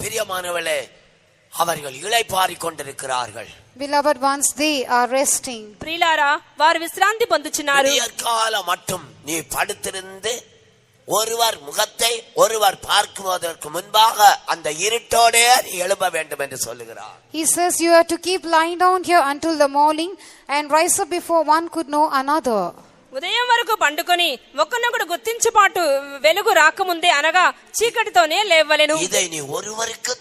பிரியமானவர்களே, அவர்கள் இளைப்பாறிக் கொண்டிருக்கிறார்கள். Beloved ones, they are resting. ప్రియులారా, వారు విశ్రాంతి పొందుచున్నారు. விடியற்காலம் மட்டும் நீ படுத்திருந்து ஒருவர் முகத்தை ஒருவர் பார்க்குவதற்கு முன்பாக அந்த இருட்டோடே நீ எழும்ப வேண்டும் என்று சொல்லுகிறார். He says you have to keep lying down here until the morning and rise up before one could know another. ఉదయం వరకు పండుకొని ఒకనొకడు గుర్తించుపాటు వెలుగు రాకముందే అనగా చీకటితోనే లేవలెను. இதை நீ ஒருவருக்கு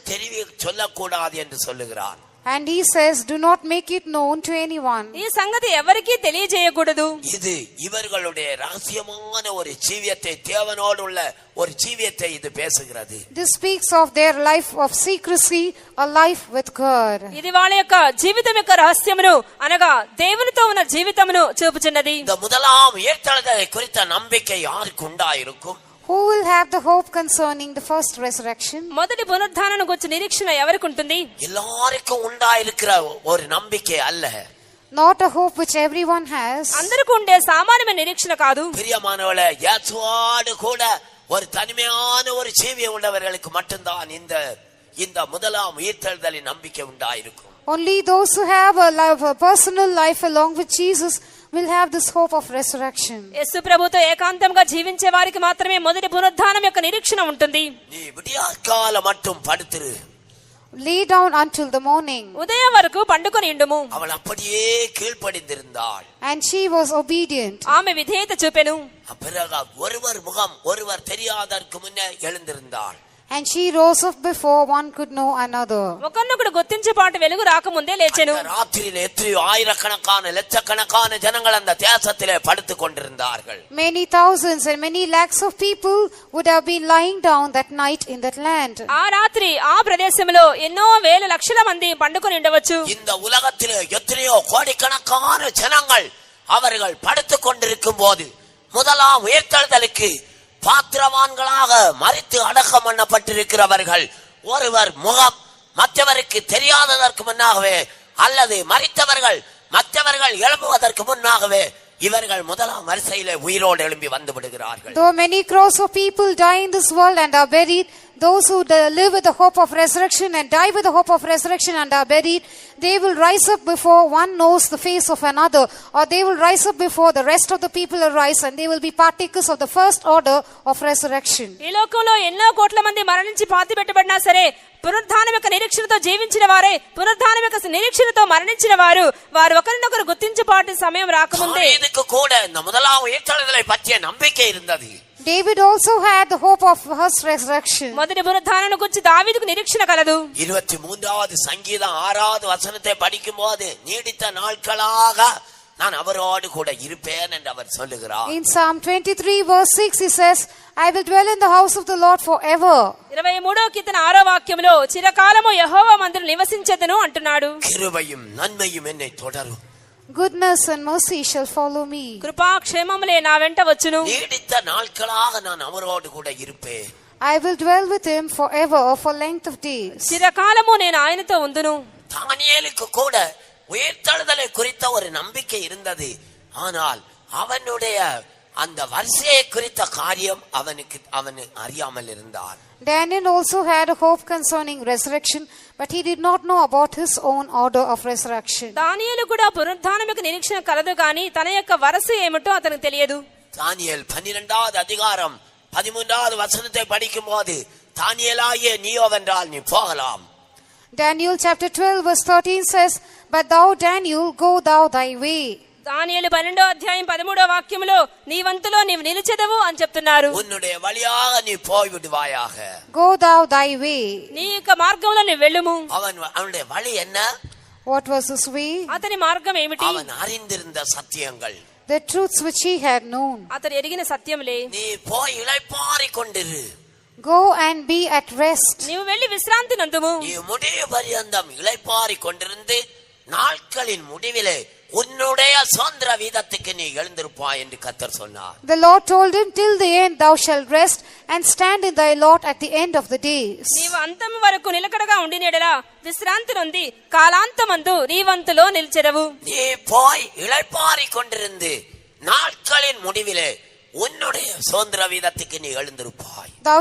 சொல்லக்கூடாது என்று சொல்லுகிறார். And he says, do not make it known to anyone. ఈ సంగతి ఎవరికీ తెలియజేయకూడదు. இது இவர்களுடைய ரகசியமான ஒரு ஜீவியத்தை, தேவனோடு உள்ள ஒரு ஜீவியத்தை இது பேசுகிறது. This speaks of their life of secrecy, a life with God. ఇది వాళ్ళ యొక్క జీవితం యొక్క రహస్యమును అనగా దేవునితో ఉన్న జీవితమును చూపుచున్నది. இந்த முதலாம் உயிர்த்தெழுதலை குறித்த நம்பிக்கை யாருக்கு உண்டாயிருக்கும்? Who will have the hope concerning the first resurrection? మొదటి పునరుద్ధానము గురించి నిరీక్షణ ఎవరికి ఉంటుంది? எல்லாருக்கும் உண்டாயிருக்கிற ஒரு நம்பிக்கை அல்ல. Not a hope which everyone has. అందరికీ ఉండే సామాన్యమైన నిరీక్షణ కాదు. பிரியமானவர்களே, இயேசுவோடு கூட ஒரு தனிமையான ஒரு ஜீவியம் உள்ளவர்களுக்கு மட்டும்தான் இந்த முதலாம் உயிர்த்தெழுதலின் நம்பிக்கை உண்டாயிருக்கும். Only those who have a personal life along with Jesus will have this hope of resurrection. యేసు ప్రభుతో ఏకాంతంగా జీవించే వారికి మాత్రమే మొదటి పునరుద్ధానం యొక్క నిరీక్షణ ఉంటుంది. நீ விடியற்காலம் மட்டும் படுத்திரு. Lay down until the morning. ఉదయం వరకు పండుకొని ఉండుము. அவள் அப்படியே கீழ்ப்படிந்திருந்தாள். And she was obedient. ఆమె విధేయత చూపెను. பிறகு ஒருவர் முகம் ஒருவர் தெரியாதற்கு முன்னே எழுந்திருந்தாள். And she rose up before one could know another. ఒకనొకడు గుర్తించేపాటు వెలుగు రాకముందే లేచెను. ராத்திரியிலே எத்தனையோ ஆயிரக்கணக்கான லட்சக்கணக்கான ஜனங்கள் அந்த தேசத்திலே படுத்துக் கொண்டிருந்தார்கள். Many thousands and many lakhs of people would have been lying down that night in that land. ఆ రాత్రి ఆ ప్రదేశంలో ఎన్నో వేల లక్షల మంది పండుకొని ఉండవచ్చు. இந்த உலகத்திலே எத்தனையோ கோடிக்கணக்கான ஜனங்கள் அவர்கள் படுத்துக் கொண்டிருக்கும் போது முதலாம் உயிர்த்தெழுதலுக்கு பாத்திரவான்களாக மரித்து அடக்கம் பண்ணப்பட்டிருக்கிறவர்கள் ஒருவர் முகம் மற்றவருக்கு தெரியாததற்கு முன்னாகவே அல்லது மரித்தவர்கள் மற்றவர்கள் எழும்புவதற்கு முன்னாகவே இவர்கள் முதலாம் வரிசையிலே உயிரோடு எழும்பி வந்து விடுகிறார்கள். Though many crores of people die in this world and are buried, those who live with the hope of resurrection and die with the hope of resurrection and are buried, they will rise up before one knows the face of another, or they will rise up before the rest of the people arise, and they will be partakers of the first order of resurrection. ఈ లోకంలో ఎన్నో కోట్ల మంది మరణించి పాతిపెట్టబడినా సరే పునరుద్ధానం యొక్క నిరీక్షణతో జీవించిన వారే పునరుద్ధానం యొక్క నిరీక్షణతో మరణించిన వారు ఒకరినొకరు గుర్తించుపాటు సమయం రాకముందే இதுக்கு கூட இந்த முதலாம் உயிர்த்தெழுதலை பற்றிய நம்பிக்கை இருந்தது. David also had the hope of first resurrection. మొదటి పునరుద్ధానం గురించి దావీదుకు నిరీక్షణ కలదు. 23வது சங்கீதம் 6வது வசனத்தை படிக்கும்போது நீடித்த நாட்களாக நான் அவரோடு கூட இருப்பேன் என்று அவர் சொல்லுகிறார். In Psalm 23 verse 6 he says, I will dwell in the house of the Lord forever. 23వ కీర్తన 6వ వాక్యములో చిరకాలము యెహోవా మందిరములో నివసించెదను అంటున్నాడు. கிருபையும் நன்மையும் என்னை தொடரும். Goodness and mercy shall follow me. కృపా క్షేమములే నా వెంట వచ్చును. நீடித்த நாட்களாக நான் அவரோடு கூட இருப்பேன். I will dwell with him forever or for length of days. చిరకాలము నేను ఆయనతో ఉందును. தானியேலுக்கு கூட உயிர்த்தெழுதலை குறித்த ஒரு நம்பிக்கை இருந்தது. ஆனால் அவனுடைய அந்த வரிசையை குறித்த காரியம் அவன் அறியாமல் இருந்தான். Daniel also had a hope concerning resurrection, but he did not know about his own order of resurrection. దానియేలు కూడా పునరుద్ధానం యొక్క నిరీక్షణ కలదు కానీ తన యొక్క వరస ఏమిటో అతనికి తెలియదు. தானியேல் 12வது அதிகாரம் 13வது வசனத்தை படிக்கும்போது தானியேலாகிய நீயோவென்றால் நீ போகலாம். Daniel chapter 12 verse 13 says, but thou Daniel, go thou thy way. దానియేలు 12వ అధ్యాయం 13వ వాక్యములో నీ వంతులో నీవు నిలిచెదవు అని చెప్తున్నారు. உன்னுடைய வழியாக நீ போய் விடுவாயாக. Go thou thy way. నీ యొక్క మార్గంలో నీవు వెళ్ళుము. அவனுடைய வழி என்ன? What was his way? అతని మార్గం ఏమిటి? அவன் அறிந்திருந்த సత్యங்கள், The truths which he had known. అతడు ఎరిగిన సత్యములే. நீ போய் இளைப்பாறிக் கொண்டிரு. Go and be at rest. నీవు వెళ్ళి విశ్రాంతి నందుము. நீ முடிவு பரியந்தம் இளைப்பாறிக் கொண்டிருந்து நாட்களின் முடிவிலே உன்னுடைய சுதந்திர வீதத்துக்கு நீ எழுந்திருப்பாய் என்று கர்த்தர் சொன்னார். The Lord told him, till the end thou shalt rest and stand in thy lot at the end of the days. నీవు అంతం వరకు నిలకడగా ఉండినెడలా విశ్రాంతి నొంది కాలాంతమందు నీ వంతులో నిలిచెదవు. நீ போய் இளைப்பாறிக் கொண்டிருந்து நாட்களின் முடிவிலே உன்னுடைய சுதந்திர வீதத்துக்கு நீ எழுந்திருப்பாய். Thou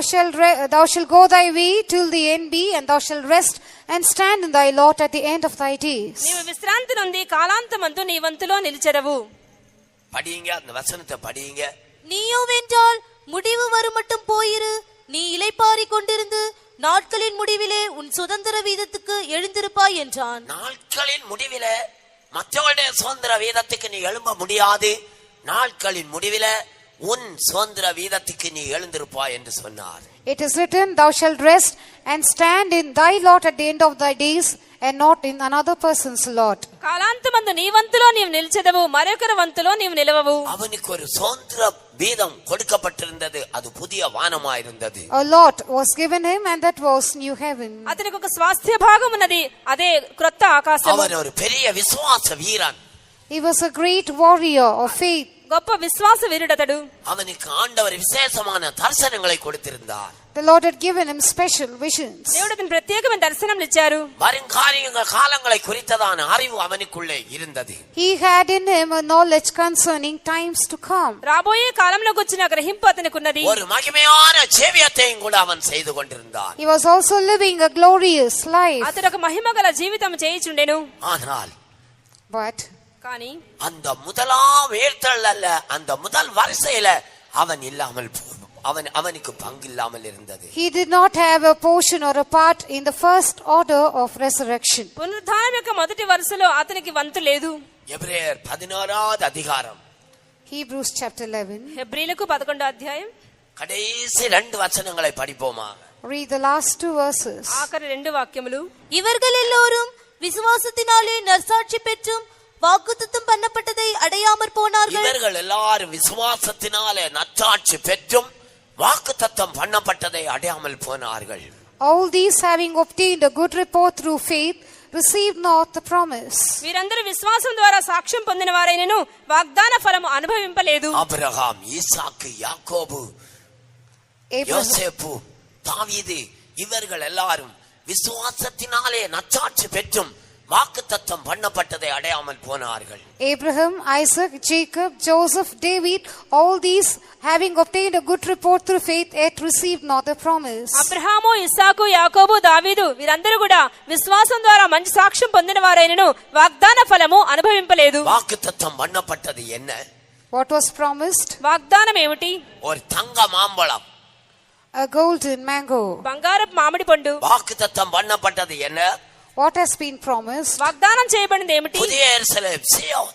shalt go thy way till the end be, and thou shalt rest and stand in thy lot at the end of thy days. నీవు విశ్రాంతి నొంది కాలాంతమందు నీ వంతులో నిలిచెదవు. படிங்க, அந்த வசனத்தை படிங்க. நீயோ வென்றால் முடிவு வருமட்டும் போயிரு, நீ இளைப்பாறிக் கொண்டிருந்து நாட்களின் முடிவிலே உன் சுதந்திர வீதத்துக்கு எழுந்திருப்பாய் என்றான். நாட்களின் முடிவிலே மற்றவருடைய சுதந்திர வீதத்துக்கு நீ எழும்ப முடியாது. நாட்களின் முடிவிலே உன் சுதந்திர வீதத்துக்கு நீ எழுந்திருப்பாய் என்று சொன்னார். It is written, thou shalt rest and stand in thy lot at the end of thy days, and not in another person's lot. కాలాంతమందు నీ వంతులో నీవు నిలిచెదవు, మరొకరి వంతులో నీవు నిలవవు. அவனுக்கு ஒரு சுதந்திர வீதம் கொடுக்கப்பட்டிருந்தது. அது புதிய வானமாயிருந்தது. A lot was given him, and that was new heaven. అతనికి ఒక స్వాస్థ్య భాగం ఉన్నది, అదే క్రొత్త ఆకాశం. அவன் ஒரு பெரிய விசுவாச வீரன். He was a great warrior of faith. గొప్ప విశ్వాస వీరుడతడు. அவனுக்கு ஆண்டவர் விசேஷமான தரிசனங்களை கொடுத்திருந்தார். The Lord had given him special visions. దేవుడు అతనికి ప్రత్యేకమైన దర్శనములు ఇచ్చారు. வருங்காரியங்கள் காலங்களை குறித்ததான அறிவு அவனுக்குள்ளே இருந்தது. He had in him a knowledge concerning times to come. రాబోయే కాలంలోకి వచ్చిన గ్రహింపు అతనికి ఉన్నది. ஒரு మహిమயான జీవితத்தையும் கூட அவன் செய்து கொண்டிருந்தான். He was also living a glorious life. అతడు ఒక మహిమగల జీవితం చేయుచుండెను. ஆனால் But కానీ அந்த முதலாம் உயர்த்தல் அல்ல, அந்த முதல் வரிசையில அவன் இல்லாமல் அவனுக்கு பங்கு இல்லாமல் இருந்தது. he did not have a portion or a part in the first order of resurrection. పునరుద్ధానం యొక్క మొదటి వరుసలో అతనికి వంతు లేదు. எபிரேயர் 11வது அதிகாரம், Hebrews chapter 11. హెబ్రీలకు 11వ అధ్యాయం கடைசி 2 வசனங்களை படிப்போமா? Read the last 2 verses. ఆఖరి 2 వాక్యములు. இவர்கள் எல்லோரும் விசுவாசத்தினாலே நற்சாட்சி பெற்றும் வாக்குத்தத்தம் பண்ணப்பட்டதை அடையாமற் போனார்கள். இவர்கள் எல்லாரும் விசுவாசத்தினாலே நற்சாட்சி பெற்றும் வாக்குத்தத்தம் பண்ணப்பட்டதை அடையாமல் போனார்கள். All these, having obtained a good report through faith, received not the promise. వీరందరూ విశ్వాసం ద్వారా సాక్ష్యం పొందిన వారైనను వాగ్దాన ఫలము అనుభవింపలేదు. ஆபிரகாம், ஈசாக்கு, யாக்கோபு, யோசேப்பு, தாவீது இவர்கள் எல்லாரும் விசுவாசத்தினாலே நற்சாட்சி பெற்றும் வாக்குத்தத்தம் பண்ணப்பட்டதை அடையாமல் போனார்கள். Abraham, Isaac, Jacob, Joseph, David, all these, having obtained a good report through faith, yet received not the promise. Abraham, ఇస్సాకు, యాకోబు, దావీదు వీరందరూ కూడా విశ్వాసం ద్వారా మంచి సాక్ష్యం పొందిన వారైనను వాగ్దాన ఫలము అనుభవింపలేదు. வாக்குத்தத்தம் பண்ணப்பட்டது என்ன? What was promised? వాగ్దానం ఏమిటి? ஒரு தங்க மாம்பழம். A golden mango. బంగారపు మామిడి పండు. வாக்குத்தத்தம் பண்ணப்பட்டது என்ன? What has been promised? వాగ్దానం చేయబడింది ఏమిటి? புதிய எருசலேம், சீயோன்,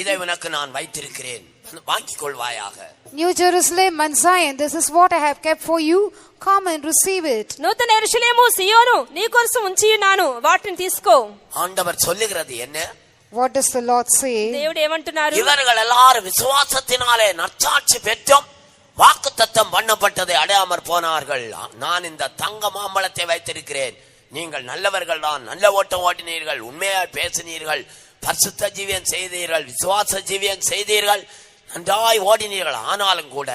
இதை உனக்கு நான் வைத்திருக்கிறேன், வாங்கிக் கொள்வாயாக. New Jerusalem and Zion, this is what I have kept for you, come and receive it. నూతన యెరూషలేము, సియోను నీ కోసం ఉంచి ఉన్నాను, వాటిని తీసుకో. ஆண்டவர் சொல்லுகிறது என்ன? What does the Lord say? దేవుడు ఏమంటున్నారు? இவர்கள் எல்லாரும் விசுவாசத்தினாலே நற்சாட்சி பெற்றும் வாக்குத்தத்தம் பண்ணப்பட்டதை அடையாமற் போனார்கள். நான் இந்த தங்க மாம்பழத்தை வைத்திருக்கிறேன், நீங்கள் நல்லவர்கள் தான், நல்ல ஓட்டம் ஓட்டினீர்கள், உண்மையாய் பேசினீர்கள், பரிசுத்த ஜீவியம் செய்தீர்கள், விசுவாச ஜீவியம் செய்தீர்கள், நன்றாய் ஓடினீர்கள். ஆனாலும் கூட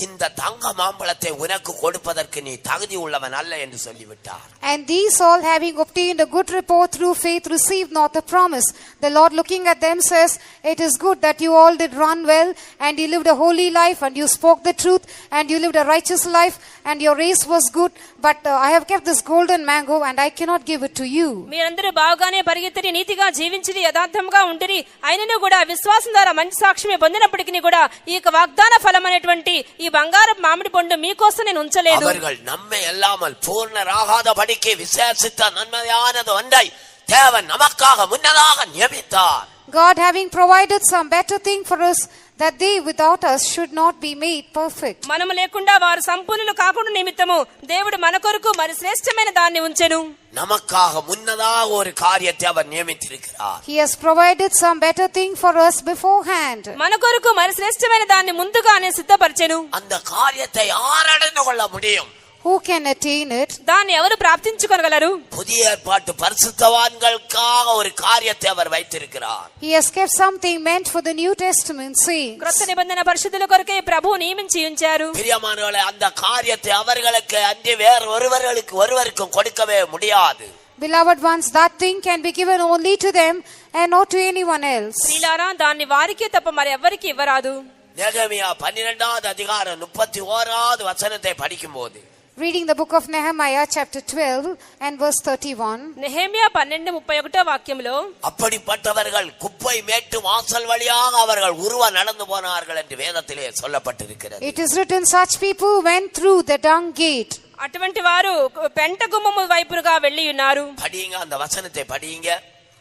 இந்த தங்க மாம்பழத்தை உனக்கு கொடுப்பதற்கு நீ தகுதி உள்ளவன் அல்ல என்று சொல்லிவிட்டார். And these all, having obtained a good report through faith, received not the promise. The Lord, looking at them, says, it is good that you all did run well, and you lived a holy life, and you spoke the truth, and you lived a righteous life, and your race was good, but I have kept this golden mango, and I cannot give it to you. మీరందరూ బాగానే పరిగెత్తి నీతిగా జీవించి యథార్థంగా ఉండిరి, అయినను కూడా విశ్వాసం ద్వారా మంచి సాక్ష్యమే పొందినప్పటికీ కూడా ఈ వాగ్దాన ఫలం అనేటువంటి ఈ బంగారపు మామిడి పండు మీకోసం నేను ఉంచలేదు. அவர்கள் நம்மை அல்லாமல் பூர்ணராகாதபடிக்கு விசேஷித்த நன்மையானது ஒன்றை தேவன் நமக்காக முன்னதாக நியமித்தார். God, having provided some better thing for us, that they without us should not be made perfect. మనము లేకుండా వారు సంపూర్ణులు కాకుండా నిమిత్తము దేవుడు మన కొరకు మరి శ్రేష్టమైన దాన్ని ఉంచెను. நமக்காக முன்னதாக ஒரு காரியத்தை அவர் நியமித்திருக்கிறார். He has provided some better thing for us beforehand. మన కొరకు మరి శ్రేష్టమైన దాన్ని ముందుగానే సిద్ధపరిచెను. அந்த காரியத்தை யார் அடைந்து கொள்ள முடியும்? Who can attain it? దాన్ని ఎవరు ప్రాప్తించుకోగలరు? புதிய ஏற்பாட்டு பரிசுத்தவான்களுக்காக ஒரு காரியத்தை அவர் வைத்திருக்கிறார். He has kept something meant for the New Testament saints. క్రొత్త నిబంధన పరిశుద్ధుల కొరకే ప్రభువు నియమించి ఉంచారు. பிரியமானவர்களே, அந்த காரியத்தை அவர்களுக்கு அன்றி வேறு ஒருவருக்கும் கொடுக்கவே முடியாது. Beloved ones, that thing can be given only to them and not to anyone else. ప్రియులారా, దాన్ని వారికే తప్ప మరి ఎవరికి ఇవ్వరాదు. நெகமியா 12வது அதிகாரம் 31வது வசனத்தை படிக்கும் போது, Reading the book of Nehemiah chapter 12 and verse 31. Nehemiah 12:31 వాక్యంలో, அப்படிப்பட்டவர்கள் குப்பை மேட்டு வாசல் வழியாக அவர்கள் உருவ நடந்து போனார்கள் என்று வேதத்திலே சொல்லப்பட்டிருக்கிறது. It is written, such people went through the dung gate. అటువంటి వారు పెంట గుమ్మము వైపుగా వెళ్లి ఉన్నారు. படிங்க, அந்த வசனத்தை படிங்க.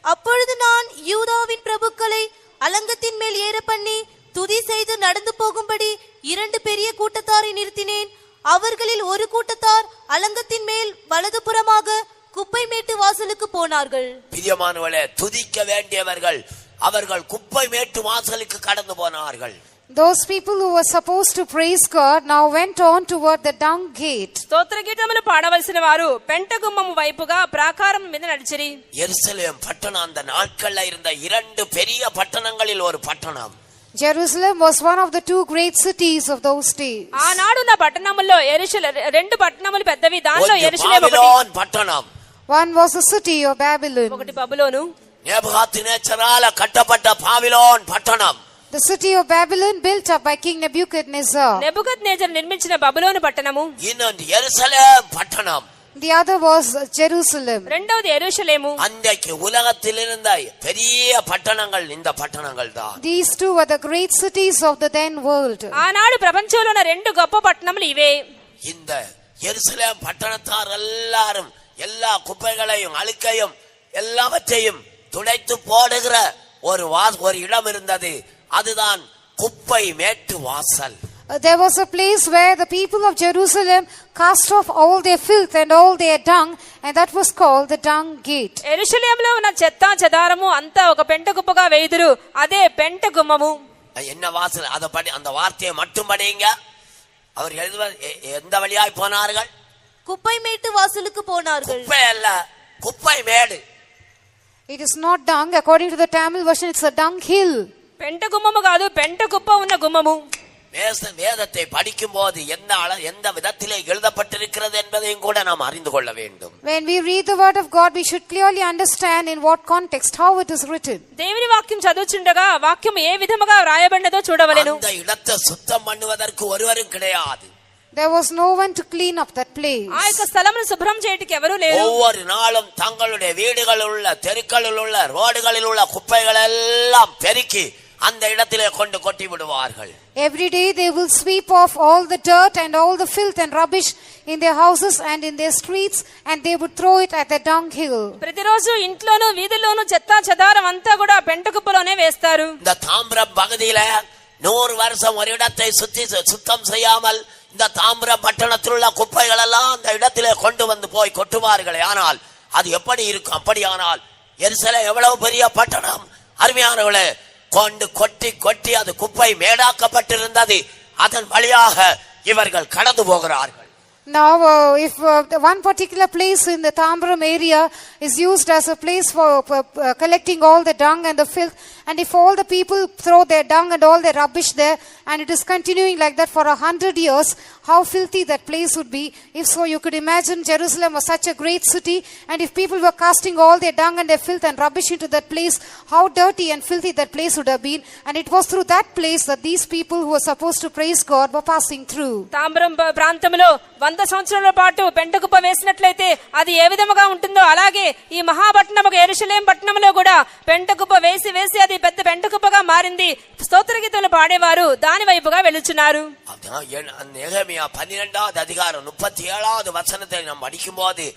அப்பொழுது நான் யூதாவின் பிரபுக்களை அலங்கத்தின் மேல் ஏற பண்ணி துதி செய்து நடந்து போகும்படி 2 பெரிய கூட்டத்தாரை நிறுத்தினேன். அவர்களில் ஒரு கூட்டத்தார் அலங்கத்தின் மேல் வலதுபுறமாக குப்பை மேட்டு வாசலுக்கு போனார்கள். பிரியமானவர்களே, துதிக்க வேண்டியவர்கள் அவர்கள் குப்பை மேட்டு வாசலுக்கு கடந்து போனார்கள். Those people who were supposed to praise God now went on toward the dung gate. స్తోత్ర గీతములు పాడవలసిన వారు పెంట గుమ్మము వైపుగా ప్రాకారం మీద నడిచిరి. எருசலேம் பட்டணம் அந்த நாட்கள்ல இருந்த 2 பெரிய பட்டணங்களில் ஒரு பட்டணம். Jerusalem was one of the 2 great cities of those days. ఆనాడున్న పట్టణముల్లో యెరూషలేము 2 పట్టణములు పెద్దవి. దానిలో ஒன்று యెరూషలేము பாபிலோன் பட்டணம், One was the city of Babylon. ఒకటి బబులోను. நேபுகாத்நேச்சரால கட்டப்பட்ட பாபிலோன் பட்டணம். The city of Babylon built up by King Nebuchadnezzar. నెబుకద్నెజరు నిర్మించిన బబులోను పట్టణము. இன்னொன்று எருசலேம் பட்டணம். The other was Jerusalem. రెండవది యెరూషలేము. அன்றைக்கு உலகத்தில் இருந்த பெரிய பட்டணங்கள் இந்த பட்டணங்கள் தான். These 2 were the great cities of the then world. ఆనాడు ప్రపంచంలో ఉన్న 2 గొప్ప పట్టణములు ఇవే. இந்த எருசலேம் பட்டணத்தார் எல்லாரும் எல்லா குப்பைகளையும் அழுக்கையும் எல்லாவற்றையும் துடைத்து போடுகிற ஒரு இடம் இருந்தது. அதுதான் குப்பை மேட்டு வாசல். There was a place where the people of Jerusalem cast off all their filth and all their dung, and that was called the dung gate. యెరూషలేములో ఉన్న చెత్త చెదారము అంతా ఒక పెంట కుప్పగా వేయుదురు. అదే పెంట గుమ్మము. என்ன வாசல்? அதை படி, அந்த வார்த்தையை மட்டும் படிங்க. அவர் எந்த வழியாய் போனார்கள்? குப்பை மேட்டு வாசலுக்கு போனார்கள். குப்பை அல்ல, குப்பை மேடு. It is not dung. According to the Tamil version, it's a dung hill. పెంట గుమ్మము కాదు, పెంట కుప్ప ఉన్న గుమ్మము. வேதத்தை படிக்கும் போது எந்த விதத்திலே எழுதப்பட்டிருக்கிறது என்பதையும் கூட நாம் அறிந்து கொள்ள வேண்டும். When we read the word of God, we should clearly understand in what context, how it is written. దేవుని వాక్యం చదువుచుండగా వాక్యం ఏ విధముగా వ్రాయబడినదో చూడవలెను. அந்த இடத்தை சுத்தம் பண்ணுவதற்கு ஒருவரும் கிடையாது. There was no one to clean up that place. ఆ యొక్క స్థలమును శుభ్రం చేయటికి ఎవరూ లేరు. ஒவ்வொரு நாளும் தங்களுடைய வீடுகளில் உள்ள, தெருக்களில் உள்ள, ரோடுகளில் உள்ள குப்பைகள் எல்லாம் பெருக்கி அந்த இடத்திலே கொண்டு கொட்டி விடுவார்கள். Every day they will sweep off all the dirt and all the filth and rubbish in their houses and in their streets, and they would throw it at the dung hill. ప్రతిరోజు ఇంట్లోనూ వీధుల్లోనూ చెత్త చెదారం అంతా కూడా పెంట కుప్పలోనే వేస్తారు. இந்த தாம்பரம் பகுதியில 100 வருஷம் ஒரு இடத்தை சுத்தம் செய்யாமல் இந்த தாம்பரம் பட்டணத்தில் உள்ள குப்பைகள் எல்லாம் அந்த இடத்திலே கொண்டு வந்து போய் கொட்டுவார்களே. ஆனால் அது எப்படி இருக்கும்? அப்படியானால் எருசலேம் எவ்வளவு பெரிய பட்டணம்! அருமையானவர்களே, கொண்டு கொட்டி கொட்டி அது குப்பை மேடாக்கப்பட்டிருந்தது. அதன் வழியாக இவர்கள் கடந்து போகிறார்கள். Now, if one particular place in the Tambaram area is used as a place for collecting all the dung and the filth, and if all the people throw their dung and all their rubbish there, and it is continuing like that for 100 years, how filthy that place would be. If so, you could imagine Jerusalem was such a great city, and if people were casting all their dung and their filth and rubbish into that place, how dirty and filthy that place would have been. And it was through that place that these people who were supposed to praise God were passing through. Tambaram ప్రాంతంలో 100 సంవత్సరాల పాటు పెంట కుప్ప వేసినట్లయితే అది ఏ విధముగా ఉంటుందో అలాగే ఈ మహాపట్నముగా యెరూషలేం పట్టణంలో కూడా పెంట కుప్ప వేసి వేసి అది పెద్ద పెంట కుప్పగా మారింది. స్తోత్ర గీతాలు పాడేవారు దాని వైపుగా వెళుచున్నారు. நெகமியா 12வது அதிகாரம் 37வது வசனத்தை நாம் படிக்கும் போது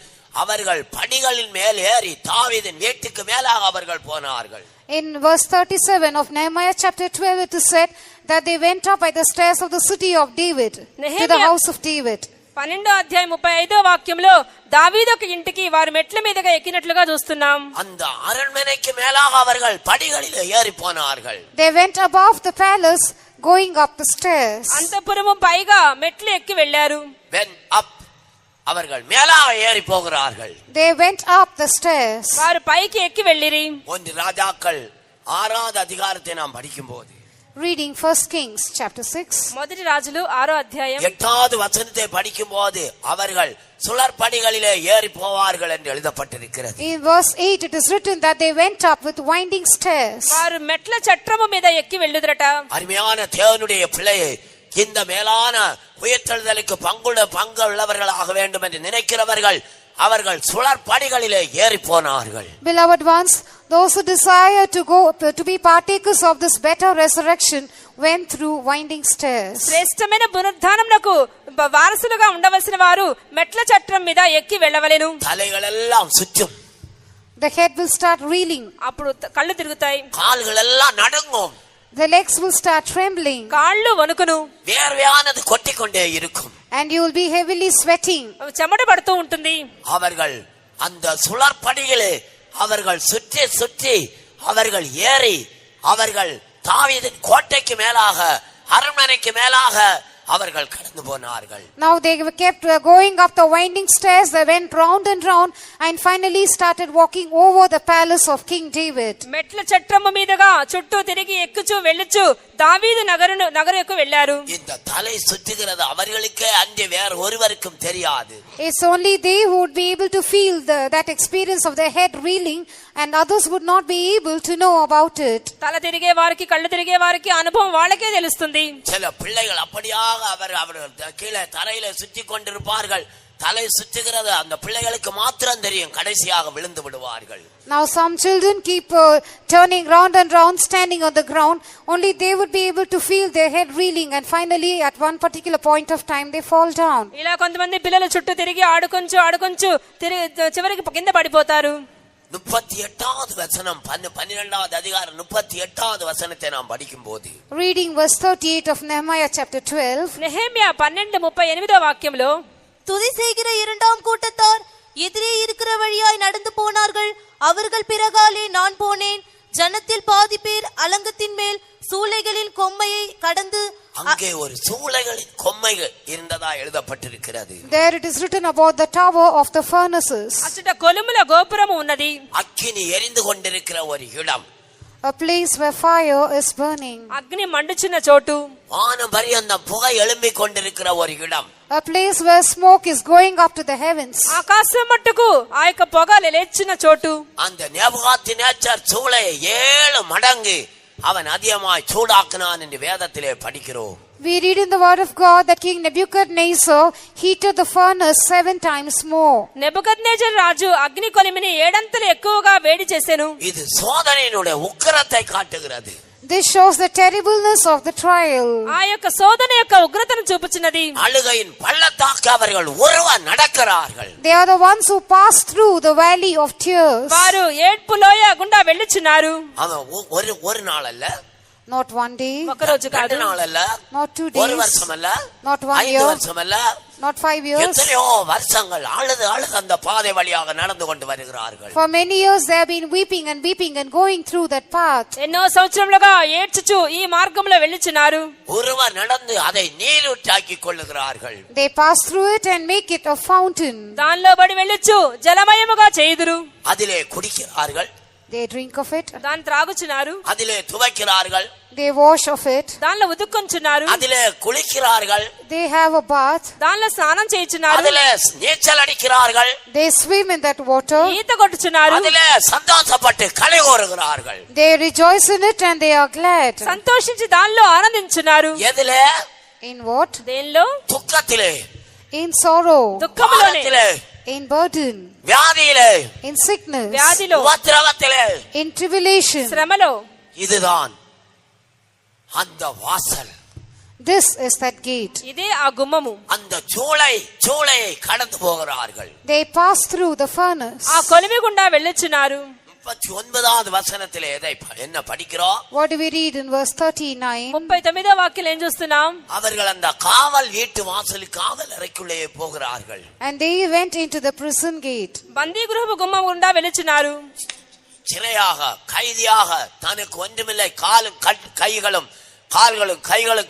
அவர்கள் படிகளின் மேல் ஏறி தாவீதின் வீட்டுக்கு மேலாக அவர்கள் போனார்கள். In verse 37 of Nehemiah chapter 12, it is said that they went up by the stairs of the city of David to the house of David. 12వ అధ్యాయం 35వ వాక్యంలో దావీదు యొక్క ఇంటికి వారు మెట్ల మీదగా ఎక్కినట్లుగా చూస్తున్నాం. அந்த அரண்மனைக்கு மேலாக அவர்கள் படிகளில் ஏறி போனார்கள். They went above the palace, going up the stairs. అంతఃపురము పైగా మెట్లు ఎక్కి వెళ్ళారు. Went up, அவர்கள் மேலாக ஏறி போகிறார்கள். They went up the stairs. వారు పైకి ఎక్కి వెళ్ళిరి. 1 ராஜாக்கள் 6வது அதிகாரத்தை நாம் படிக்கும் போது Reading 1 Kings chapter 6. మొదటి రాజులు 6వ అధ్యాయం 8வது வசனத்தை படிக்கும் போது அவர்கள் சுழற்படிகளிலே ஏறி போவார்கள் என்று எழுதப்பட்டிருக்கிறது. In verse 8 it is written that they went up with winding stairs. వారు మెట్ల చట్రము మీద ఎక్కి వెళ్ళుదురట. அருமையான தேவனுடைய பிள்ளையை, இந்த மேலான உயிர்த்தெழுதலுக்கு பங்குள்ளவர்களாக வேண்டும் என்று நினைக்கிறவர்கள் அவர்கள் சுழற்படிகளிலே ஏறி போனார்கள். Beloved ones, those who desire to be partakers of this better resurrection went through winding stairs. శ్రేష్టమైన పునరుద్ధానమునకు వారసులుగా ఉండవలసిన వారు మెట్ల చట్రం మీద ఎక్కి వెళ్ళవలెను. தலைகளெல்லாம் சுற்றும், The head will start reeling. అప్పుడు కళ్ళు తిరుగుతాయి, கால்களெல்லாம் நடுங்கும், The legs will start trembling. కాళ్ళు వణుకును, வேர்வையானது கொட்டிக்கொண்டே இருக்கும். And you will be heavily sweating. చెమట పడుతూ ఉంటుంది. அவர்கள் அந்த சுழற்படிகளே அவர்கள் சுற்றி சுற்றி அவர்கள் ஏறி அவர்கள் தாவீதின் கோட்டைக்கு மேலாக, அரண்மனைக்கு மேலாக அவர்கள் கடந்து போனார்கள். Now they kept going up the winding stairs. They went round and round and finally started walking over the palace of King David. మెట్ల చట్రము మీదుగా చుట్టూ తిరిగి ఎక్కుచూ వెళ్ళుచు దావీదు నగరుకు వెళ్ళారు. இந்த தலை சுற்றுகிறது அவர்களுக்கே அங்கே வேற ஒருவருக்கும் தெரியாது. It's only they who would be able to feel that experience of their head reeling, and others would not be able to know about it. తల తిరిగే వారికి, కళ్ళు తిరిగే వారికి అనుభవం వాళ్ళకే తెలుస్తుంది. சில பிள்ளைகள் அப்படியாக அவர்கள் கீழே தரையில சுற்றி கொண்டிருப்பார்கள். தலை சுற்றுகிறது அந்த பிள்ளைகளுக்கு மாத்திரம் தெரியும், கடைசியாக விழுந்து விடுவார்கள். Now some children keep turning round and round, standing on the ground. Only they would be able to feel their head reeling, and finally at one particular point of time they fall down. ఇలా కొంతమంది పిల్లలు చుట్టూ తిరిగి ఆడుకొంచు చివరికి కింద పడిపోతారు. 38வது వசனம் 12வது அதிகாரம் 38வது வசனத்தை நாம் படிக்கும் போது, Reading verse 38 of Nehemiah chapter 12. Nehemiah 12:38వ వాక్యంలో, துதி செய்கிற இரண்டாம் கூட்டத்தார் எதிரே இருக்கிற வழியாய் நடந்து போனார்கள். அவர்கள் பிறகாலே நான் போனேன். ஜனத்தில் பாதி பேர் அலங்கத்தின் மேல் சூளைகளின் கொம்மையை கடந்து, அங்கே ஒரு சூளைகளின் கொம்மைகள் இருந்ததா எழுதப்பட்டிருக்கிறது. There it is written about the tower of the furnaces. అచ్చట కొలుముల గోపురము ఉన్నది. அக்கினி எரிந்து கொண்டிருக்கிற ஒரு இடம், A place where fire is burning. అగ్ని మండుచున్న చోటు, வானம் பரியந்தம் புகை எழும்பிக் கொண்டிருக்கிற ஒரு இடம், A place where smoke is going up to the heavens. ఆకాశం మట్టుకు ఆ యొక్క పొగ లేచిన చోటు. அந்த நேபுகாத்நேச்சர் சூளை 7 மடங்கு அவன் அதிகமாய் சூடாக்கினான் என்று வேதத்திலே படிக்கிறோம். We read in the word of God that King Nebuchadnezzar heated the furnace 7 times more. నెబుకద్నెజరు రాజు అగ్ని కొలిమిని 7 అంతలు ఎక్కువగా వేడి చేసెను. இது சோதனையினுடைய உக்கிரத்தை காட்டுகிறது. This shows the terribleness of the trial. ఆ యొక్క శోధన యొక్క ఉగ్రతను చూపుచున్నది. அழுகையின் பள்ளத்தாக்கு அவர்கள் உருவ நடக்கிறார்கள். They are the ones who pass through the valley of tears. వారు ఏడ్పు లోయ గుండా వెళ్ళుచున్నారు. அவன் ஒரு நாள் அல்ல, Not one day, ఒక రోజు కాదు, 2 நாள் அல்ல, not 2 ஒரு days, வருஷம் அல்ல, not 1 5 year, வருஷம் அல்ல, not 5 years. எத்தனையோ வருஷங்கள் அழுது அந்த பாதை வழியாக நடந்து கொண்டு வருகிறார்கள். For many years they have been weeping and weeping and going through that path. ఎన్నో సంవత్సరములుగా ఏడ్చుచు ఈ మార్గంలో వెళ్ళుచున్నారు. ஒருவ நடந்து அதை நீரூற்றாக்கி கொள்ளுகிறார்கள். They pass through it and make it a fountain. దానిలో పడి వెళ్ళుచు జలమయముగా చేయుదురు. அதிலே குடிக்கிறார்கள், They drink of it. దాన్ని త్రాగుచున్నారు. அதிலே துவைக்கிறார்கள், They wash of it. దానిలో ఉదుక్కొంచున్నారు. அதிலே குளிக்கிறார்கள், They have a bath. దానిలో స్నానం చేయుచున్నారు. அதிலே நீச்சல் அடிக்கிறார்கள், They swim in that water. ఈత కొట్టుచున్నారు. அதிலே சந்தோஷப்பட்டு களி கூறுகிறார்கள். They rejoice in it and they are glad. సంతోషించి దానిలో ఆనందించున్నారు. எதிலே? In what? దేనిలో? துக்கத்திலே, In sorrow. దుఃఖములోనే, பாரத்திலே, In burden. வியாதியிலே, In sickness. వ్యాధిలో, உபத்திரவத்திலே. In tribulation. శ్రమలో. இதுதான் அந்த வாசல், This is that gate. ఇదే ఆ గుమ్మము. அந்த சூளையை கடந்து போகிறார்கள். They pass through the furnace. ఆ కొలిమి గుండా వెళ్ళుచున్నారు. 39வது வசனத்திலே என்ன படிக்கிறோம்? What do we read in verse 39? 39వ వాక్యం ఏం చూస్తున్నాం? அவர்கள் அந்த காவல் வீட்டு வாசலுக்கு காவல் அறைக்குள்ளே போகிறார்கள். And they went into the prison gate. బందీ గృహపు గుమ్మం గుండా వెళ్ళుచున్నారు. சிறையாக, கைதியாக, தனக்கு ஒன்றுமில்லை, கைகளும்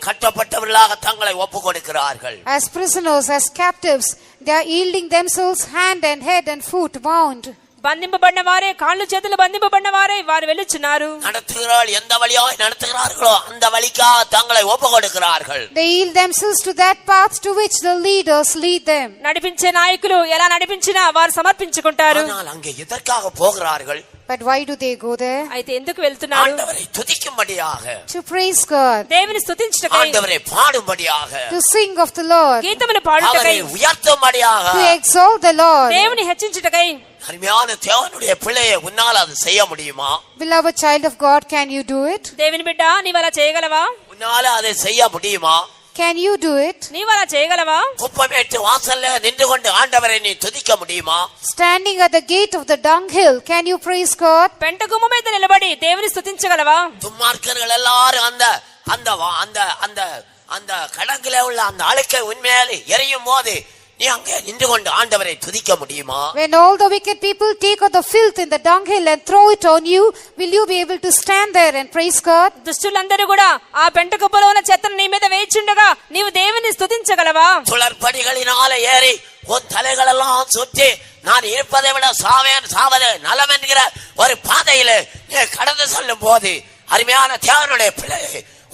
கட்டப்பட்டவர்களாக தங்களை ஒப்பு கொடுக்கிறார்கள். As prisoners, as captives, they are yielding themselves hand and head and foot bound. బంధింపబడిన వారే, కాళ్ళు చేతులు బంధింపబడిన వారే వారు వెళ్ళుచున్నారు. நடத்துகிறாள் எந்த வழியாய் நடத்துகிறார்களோ அந்த வழிக்காக தங்களை ஒப்பு கொடுக்கிறார்கள். They yield themselves to that path to which the leaders lead them. నడిపించే నాయకులు ఎలా నడిపించినా వారు సమర్పించుకుంటారు. ஆனால் அங்கே எதற்காக போகிறார்கள்? But why do they go there? అయితే ఎందుకు వెళ్తున్నారు? ஆண்டவரை துதிக்கும்படியாக, To praise God, దేవుని స్తుతించుటకై, ஆண்டவரை பாடும்படியாக, to sing of the Lord, గీతములు పాడుటకై, அவரை உயர்த்தும்படியாக. to exalt the Lord. దేవుని హెచ్చించుటకై. அருமையான தேவனுடைய பிள்ளையை உன்னால் அது செய்ய முடியுமா? Beloved child of God, can you do it? దేవుని బిడ్డ, నీవు అలా చేయగలవా? உன்னால அதை செய்ய முடியுமா? Can you do it? నీవు అలా చేయగలవా? குப்பமேட்டு வாசல்ல நின்று கொண்டு ஆண்டவரை நீ துதிக்க முடியுமா? Standing at the gate of the dunghill, can you praise God? పెంట గుమ్మ మీద నిలబడి దేవుని స్తుతించగలవా? துன்மார்க்கர்கள் எல்லாரும் அந்த அந்த அந்த அந்த அந்த கடங்கில உள்ள அந்த அழுக்கை உண்மையாலே எரியும் போது நீ அங்கே நின்று கொண்டு ஆண்டவரை துதிக்க முடியுமா? When all the wicked people take out the filth in the dunghill and throw it on you, will you be able to stand there and praise God? దుష్టులందరూ కూడా ఆ పెంట కుప్పలో ఉన్న చెత్తను నీ మీద వేయిచుండగా నీవు దేవుని స్తుతించగలవా? சுழற்படிகளினால ஏறி உன் தலைகளெல்லாம் சுற்றி நான் இருப்பதை விட சாவது நலம் என்கிற ஒரு பாதையில நீ கடந்து செல்லும் போது அருமையான தேவனுடைய பிள்ளை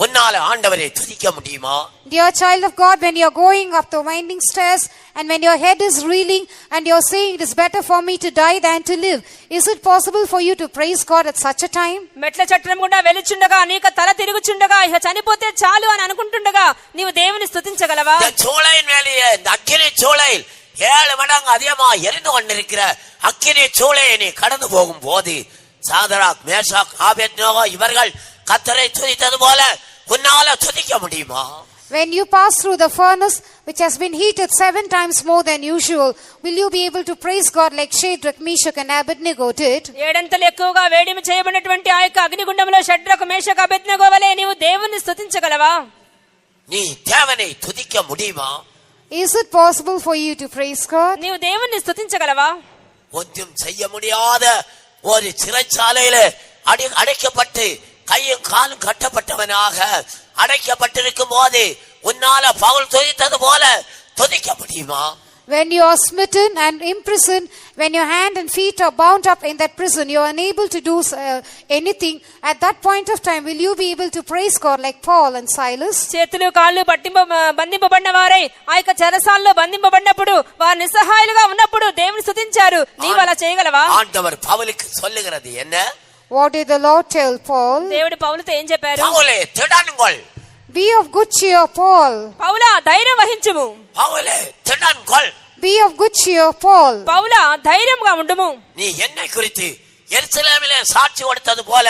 உன்னால ஆண்டவரை துதிக்க முடியுமா? Dear child of God, when you are going up the winding stairs and when your head is reeling and you are saying it is better for me to die than to live, is it possible for you to praise God at such a time? మెట్ల చట్టం గుండా వెలుచుండగా నీకు తల తిరుగుచుండగా ఇక చనిపోతే చాలు అని అనుకుంటుండగా నీవు దేవుని స్తుతించగలవా? இந்த சூளையின் மேலேயே இந்த அக்கினி சூளையில் 7 மடங்கு அதிகமா எரிந்து கொண்டிருக்கிற அக்கினி சூளையை நீ கடந்து போகும் போது சாதராக், மேஷாக், ஆபேத்நேகோ இவர்கள் கர்த்தரை துதித்தது போல உன்னால துதிக்க முடியுமா? When you pass through the furnace which has been heated 7 times more than usual, will you be able to praise God like Shadrach, Meshach and Abednego did? ఏడంతలు ఎక్కువగా వేడిమి చేయబడినటువంటి ఆ యొక్క అగ్నిగుండంలో షడ్రకు, మేషకు, అబేద్నెగో వలె నీవు దేవుని స్తుతించగలవా? நீ தேவனை துதிக்க முடியுமா? Is it possible for you to praise God? నీవు దేవుని స్తుతించగలవా? ஒன்றும் செய்ய முடியாத ஒரு சிறைச்சாலையில அடைக்கப்பட்டு கையும் காலும் கட்டப்பட்டவனாக அடைக்கப்பட்டிருக்கும் போது உன்னால பவுல் துதித்தது போல துதிக்க முடியுமா? When you are smitten and imprisoned, when your hand and feet are bound up in that prison, you are unable to do anything. At that point of time, will you be able to praise God like Paul and Silas? చేతులు కాళ్ళు బంధింపబడిన వారై ఆ యొక్క చెరసాల్లో బంధింపబడినప్పుడు వారు నిస్సహాయులుగా ఉన్నప్పుడు దేవుని స్తుతించారు. నీవు అలా చేయగలవా? ஆண்டவர் பவுலுக்கு சொல்லுகிறது என்ன? What did the Lord tell Paul? దేవుడు పౌలుతో ఏం చెప్పారు? பவுலே திடன்கொள். Be of good cheer, Paul. పౌలా ధైర్యం వహించుము. பவுலே திடன்கொள். Be of good cheer, Paul. పౌలా ధైర్యంగా ఉండుము. நீ என்னை குறித்து எருசலேமிலே சாட்சி கொடுத்தது போல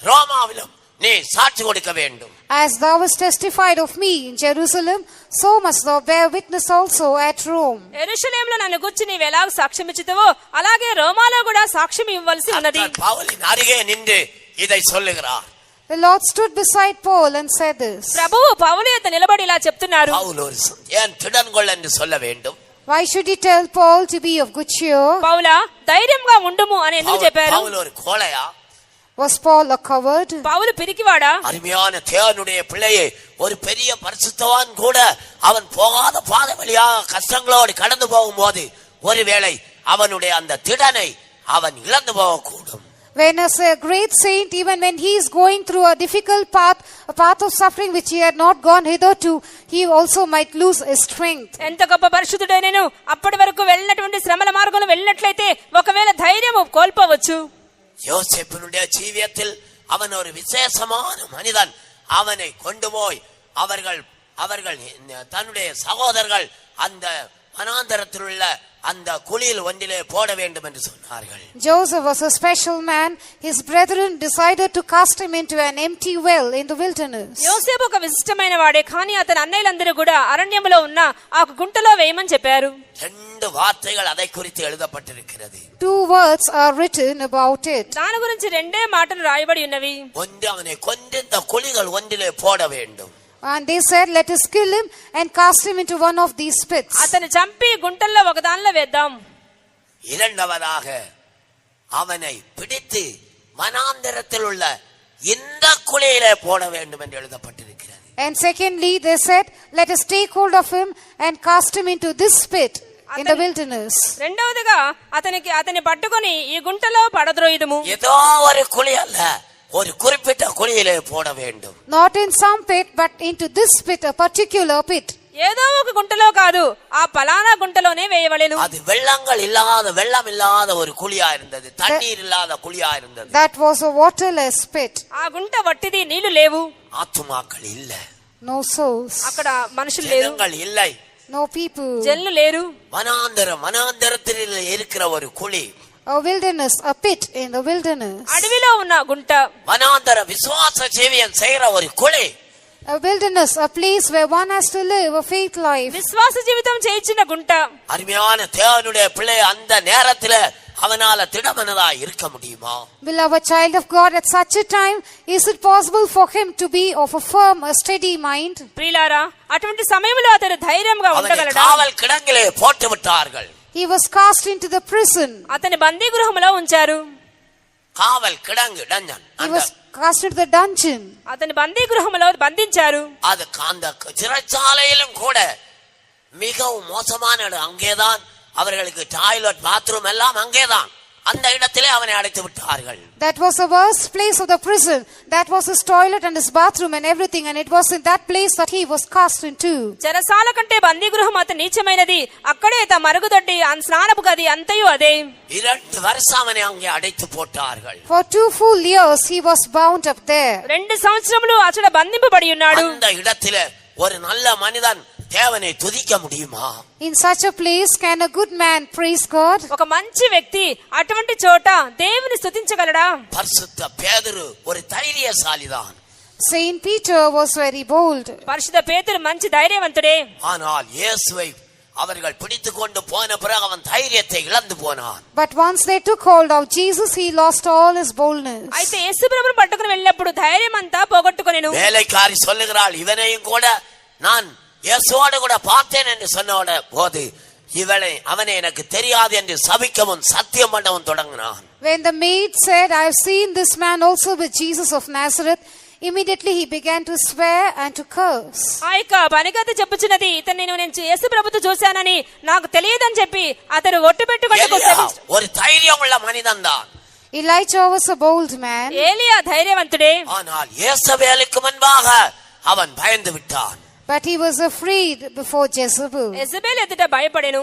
ரோமாவிலும் நீ சாட்சி கொடுக்க வேண்டும். As thou hast testified of me in Jerusalem, so must thou bear witness also at Rome. యెరూషలేములో నన్ను గురించి నీవు ఎలా సాక్ష్యం ఇచ్చితివో అలాగే రోమాలో కూడా సాక్ష్యం ఇవ్వవలసి ఉన్నది. பவுலின் அருகே நின்று இதை சொல்லுகிறார். The Lord stood beside Paul and said this. ప్రభువు పౌలు యొద్ద నిలబడి ఇలా చెప్తున్నారు. பவுல் ஏன் திடன்கொள் என்று சொல்ல வேண்டும்? Why should he tell Paul to be of good cheer? పౌలా ధైర్యంగా ఉండుము అని ఎందుకు చెప్పారు? பவுல் ஒரு கோழையா? Was Paul a coward? పౌలు పిరికివాడా? அருமையான தேவனுடைய பிள்ளையை ஒரு பெரிய பரிசுத்தவான் கூட அவன் போகாத பாதை வழியாக கஷ்டங்களோடு கடந்து போகும்போது ஒருவேளை அவனுடைய அந்த திடனை அவன் இழந்து போகக்கூடும். When as a great saint, even when he is going through a difficult path, a path of suffering which he had not gone hitherto, he also might lose his strength. ఎంత గొప్ప పరిశుద్ధుడైనను అప్పటి వరకు వెళ్ళినటువంటి శ్రమల మార్గంలో వెళ్ళినట్లయితే ఒకవేళ ధైర్యం కోల్పోవచ్చు. யோசேப்பினுடைய ஜீவியத்தில் அவன் ஒரு விசேஷமான மனிதன். அவனை கொண்டு போய் அவர்கள் தன்னுடைய சகோதரர்கள் அந்த வனாந்தரத்தில் உள்ள அந்த குழியில் ஒன்றிலே போட வேண்டும் என்று சொன்னார்கள். Joseph was a special man. His brethren decided to cast him into an empty well in the wilderness. యోసేపు ఒక విశిష్టమైన వాడే, కానీ అతని అన్నయ్యలందరూ కూడా అరణ్యంలో ఉన్న ఆ గుంటలో వేయమని చెప్పారు. 2 வார்த்தைகள் அதை குறித்து எழுதப்பட்டிருக்கிறது. 2 words are written about it. దాని గురించి 2 మాటలు రాయబడి ఉన్నవి. ஒன்று அவனை கொண்டு இந்த குழிகள் ஒன்றிலே போட வேண்டும். And they said, let us kill him and cast him into one of these pits. అతను చంపి గుంటల్లో ఒక దానిలో వేద్దాం. இரண்டாவதாக அவனை பிடித்து வனாந்தரத்தில் உள்ள இந்த குழியிலே போட வேண்டும் என்று எழுதப்பட்டிருக்கிறது. And secondly, they said, let us take hold of him and cast him into this pit. in the wilderness. రెండవదిగా అతని పట్టుకొని ఈ గుంటలో పడద్రోయుదుము. ஏதோ ஒரு குழி அல்ல, ஒரு குறிப்பிட்ட குழியிலே போட வேண்டும். Not in some pit, but into this pit, a particular pit. ఏదో ఒక గుంటలో కాదు, ఆ పలానా గుంటలోనే వేయవలెను. அது வெள்ளங்கள் இல்லாத, வெள்ளம் இல்லாத ஒரு குழியா இருந்தது, தண்ணீர் இல்லாத குழியா இருந்தது. That was a waterless pit. ఆ గుంట వట్టిది, నీళ్లు లేవు, ஆத்துமாக்கள் இல்ல, No souls, అక్కడ మనుషులు లేరు, ஜனங்கள் இல்லை, no people. జనులు లేరు. வனாந்தரத்தில் இருக்கிற ஒரு குழி, A wilderness, a pit in the wilderness. అడవిలో ఉన్న గుంట, வனாந்தர விசுவாச ஜீவியம் செய்யற ஒரு குழி. A wilderness, a place where one has to live a faith life. విశ్వాస జీవితం చేయించిన గుంట. அருமையான தேவனுடைய பிள்ளை, அந்த நேரத்துல அவனால திடமனதா இருக்க முடியுமா? Beloved child of God, at such a time, is it possible for him to be of a firm, a steady mind? ప్రియులారా, అటువంటి సమయంలో అతడు ధైర్యంగా அவனை ఉండగలడా? காவல் கிடங்கிலே போட்டு விட்டார்கள். He was cast into the prison. అతని బందీ గృహంలో ఉంచారు. காவல் கிடங்கு dungeon, He was cast into the dungeon. అతని బందీ గృహంలో బంధించారు. அது அந்த சிறைச்சாலையிலும் கூட மிகவும் மோசமான இடம். அங்கேதான் அவர்களுக்கு டாய்லெட், பாத்ரூம் எல்லாம் அங்கேதான். அந்த இடத்திலே அவனை அடைத்து விட்டார்கள். That was the worst place of the prison. That was his toilet and his bathroom and everything, and it was in that place that he was cast into. చెరసాల కంటే బందీ గృహం అతి నీచమైనది. అక్కడే మరుగుదొడ్డి, స్నానపు గది అంతయు అదే. 2 வருஷம் அவனை அங்கே அடைத்து போட்டார்கள். For 2 full years he was bound up there. 2 సంవత్సరములు అతడు బంధింపబడి ఉన్నాడు. அந்த இடத்திலே ஒரு நல்ல மனிதன் தேவனை துதிக்க முடியுமா? In such a place can a good man praise God? ఒక మంచి వ్యక్తి అటువంటి చోట దేవుని స్తుతించగలడా? பரிசுத்த பேதுரு ஒரு தைரியசாலிதான். Saint Peter was very bold. పరిశుద్ధ పేతురు మంచి ధైర్యవంతుడే. ஆனால் இயேசுவை அவர்கள் பிடித்துக் கொண்டு போன பிறகு அவன் தைரியத்தை இழந்து போனான். But once they took hold of Jesus, he lost all his boldness. అయితే యేసు ప్రభువును పట్టుకుని వెళ్ళినప్పుడు ధైర్యం అంతా పోగొట్టుకొనెను. வேலைக்காரி சொல்லுகிறாள், இவனையும் கூட நான் இயேசுவோடு கூட பார்த்தேன் என்று சொன்ன போது அவனை எனக்கு தெரியாது என்று சபிக்கவும் சத்தியம் பண்ணவும் தொடங்கினான். When the maid said, I have seen this man also with Jesus of Nazareth, immediately he began to swear and to curse. ఆ యొక్క పనిగత చెప్పుచున్నది, ఇతన్ని నేను యేసు ప్రభువుతో చూశానని నాకు తెలియదని చెప్పి అతడు ఒట్టు పెట్టుకొని ஒரு தைரியம் உள்ள மனிதன் தான். Elijah was a bold man. ఏలియా ధైర్యవంతుడే. ஆனால் இயேசுவேலுக்கு முன்பாக அவன் பயந்து விட்டான். But he was afraid before Jezebel. Jezebel ఎదుట భయపడెను.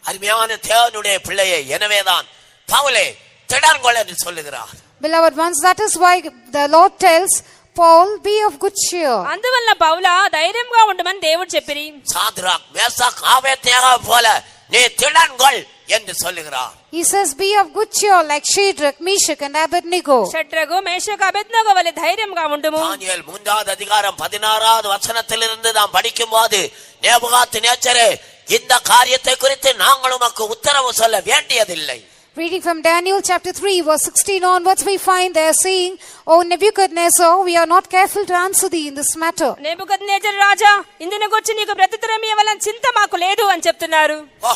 அருமையான தேவனுடைய பிள்ளையை, எனவேதான் பவுலே திடன்கொள் என்று சொல்லுகிறார். Beloved ones, that is why the Lord tells Paul, be of good cheer. అందువల్ల పౌల ధైర్యంగా ఉండమని దేవుడు చెప్పిరి. சாத்ராக், மேசாக், ஆபேத்நேகோ போல நீ திடன்கொள் என்று சொல்லுகிறார். He says, be of good cheer like Shadrach, Meshach and Abednego. షడ్రకు, మేషకు, అబేద్నెగో వలె ధైర్యంగా ఉండుము. தானியேல் 3வது அதிகாரம் 16வது வசனத்திலிருந்து நாம் படிக்கும்போது, நேபுகாத்நேச்சரே, இந்த காரியத்தை குறித்து நாங்கள் உமக்கு உத்தரவு சொல்ல வேண்டியதில்லை. Reading from Daniel chapter 3 verse 16 onwards, we find they are saying, O Nebuchadnezzar, we are not careful to answer thee in this matter. నెబుకద్నెజరు రాజా, ఇందును గురించి నీకు ప్రత్యుత్తరం ఇవ్వాలని చింత మాకు లేదు అని చెప్తున్నారు. ஓ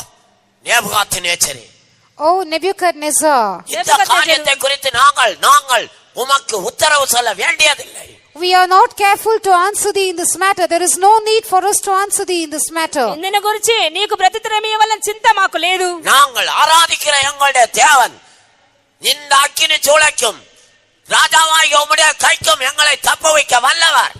நேபுகாத்நேச்சரே, O Nebuchadnezzar, இந்த காரியத்தை குறித்து நாங்கள் உமக்கு உத்தரவு சொல்ல வேண்டியதில்லை. we are not careful to answer thee in this matter. There is no need for us to answer thee in this matter. ఇందును గురించి నీకు ప్రత్యుత్తరం ఇవ్వాలని చింత మాకు లేదు. நாங்கள் ஆராதிக்கிற எங்களுடைய தேவன் இந்த அக்கினி சூளைக்கும் ராஜாவாகிய உம்முடைய கைக்கும் எங்களை தப்ப வைக்க வல்லவர்.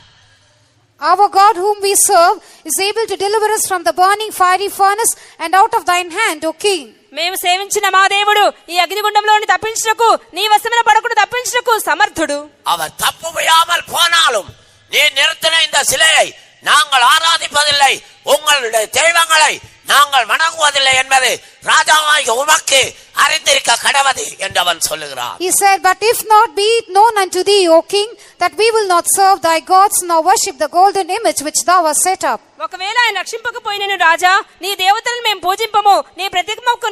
Our God whom we serve is able to deliver us from the burning fiery furnace and out of thine hand, O king. మేము సేవించిన మా దేవుడు ఈ అగ్నిగుండంలోని తప్పించుటకు, నీ వశమున పడకుండా తప్పించుటకు సమర్థుడు. அவர் தப்புவியாமல் போனாலும் நீ நிறுத்தின இந்த சிலையை நாங்கள் ஆராதிப்பதில்லை, உங்களுடைய தெய்வங்களை நாங்கள் வணங்குவதில்லை என்பது ராஜாவாகிய உமக்கு அறிந்திருக்க கடவது என்று அவன் சொல்லுகிறான். He said, but if not, be it known unto thee, O king, that we will not serve thy gods nor worship the golden image which thou hast set up. ఒకవేళ ఆయన రక్షింపకపోయినను రాజా, నీ దేవతలను మేము పూజింపము, నీ ప్రతిమకు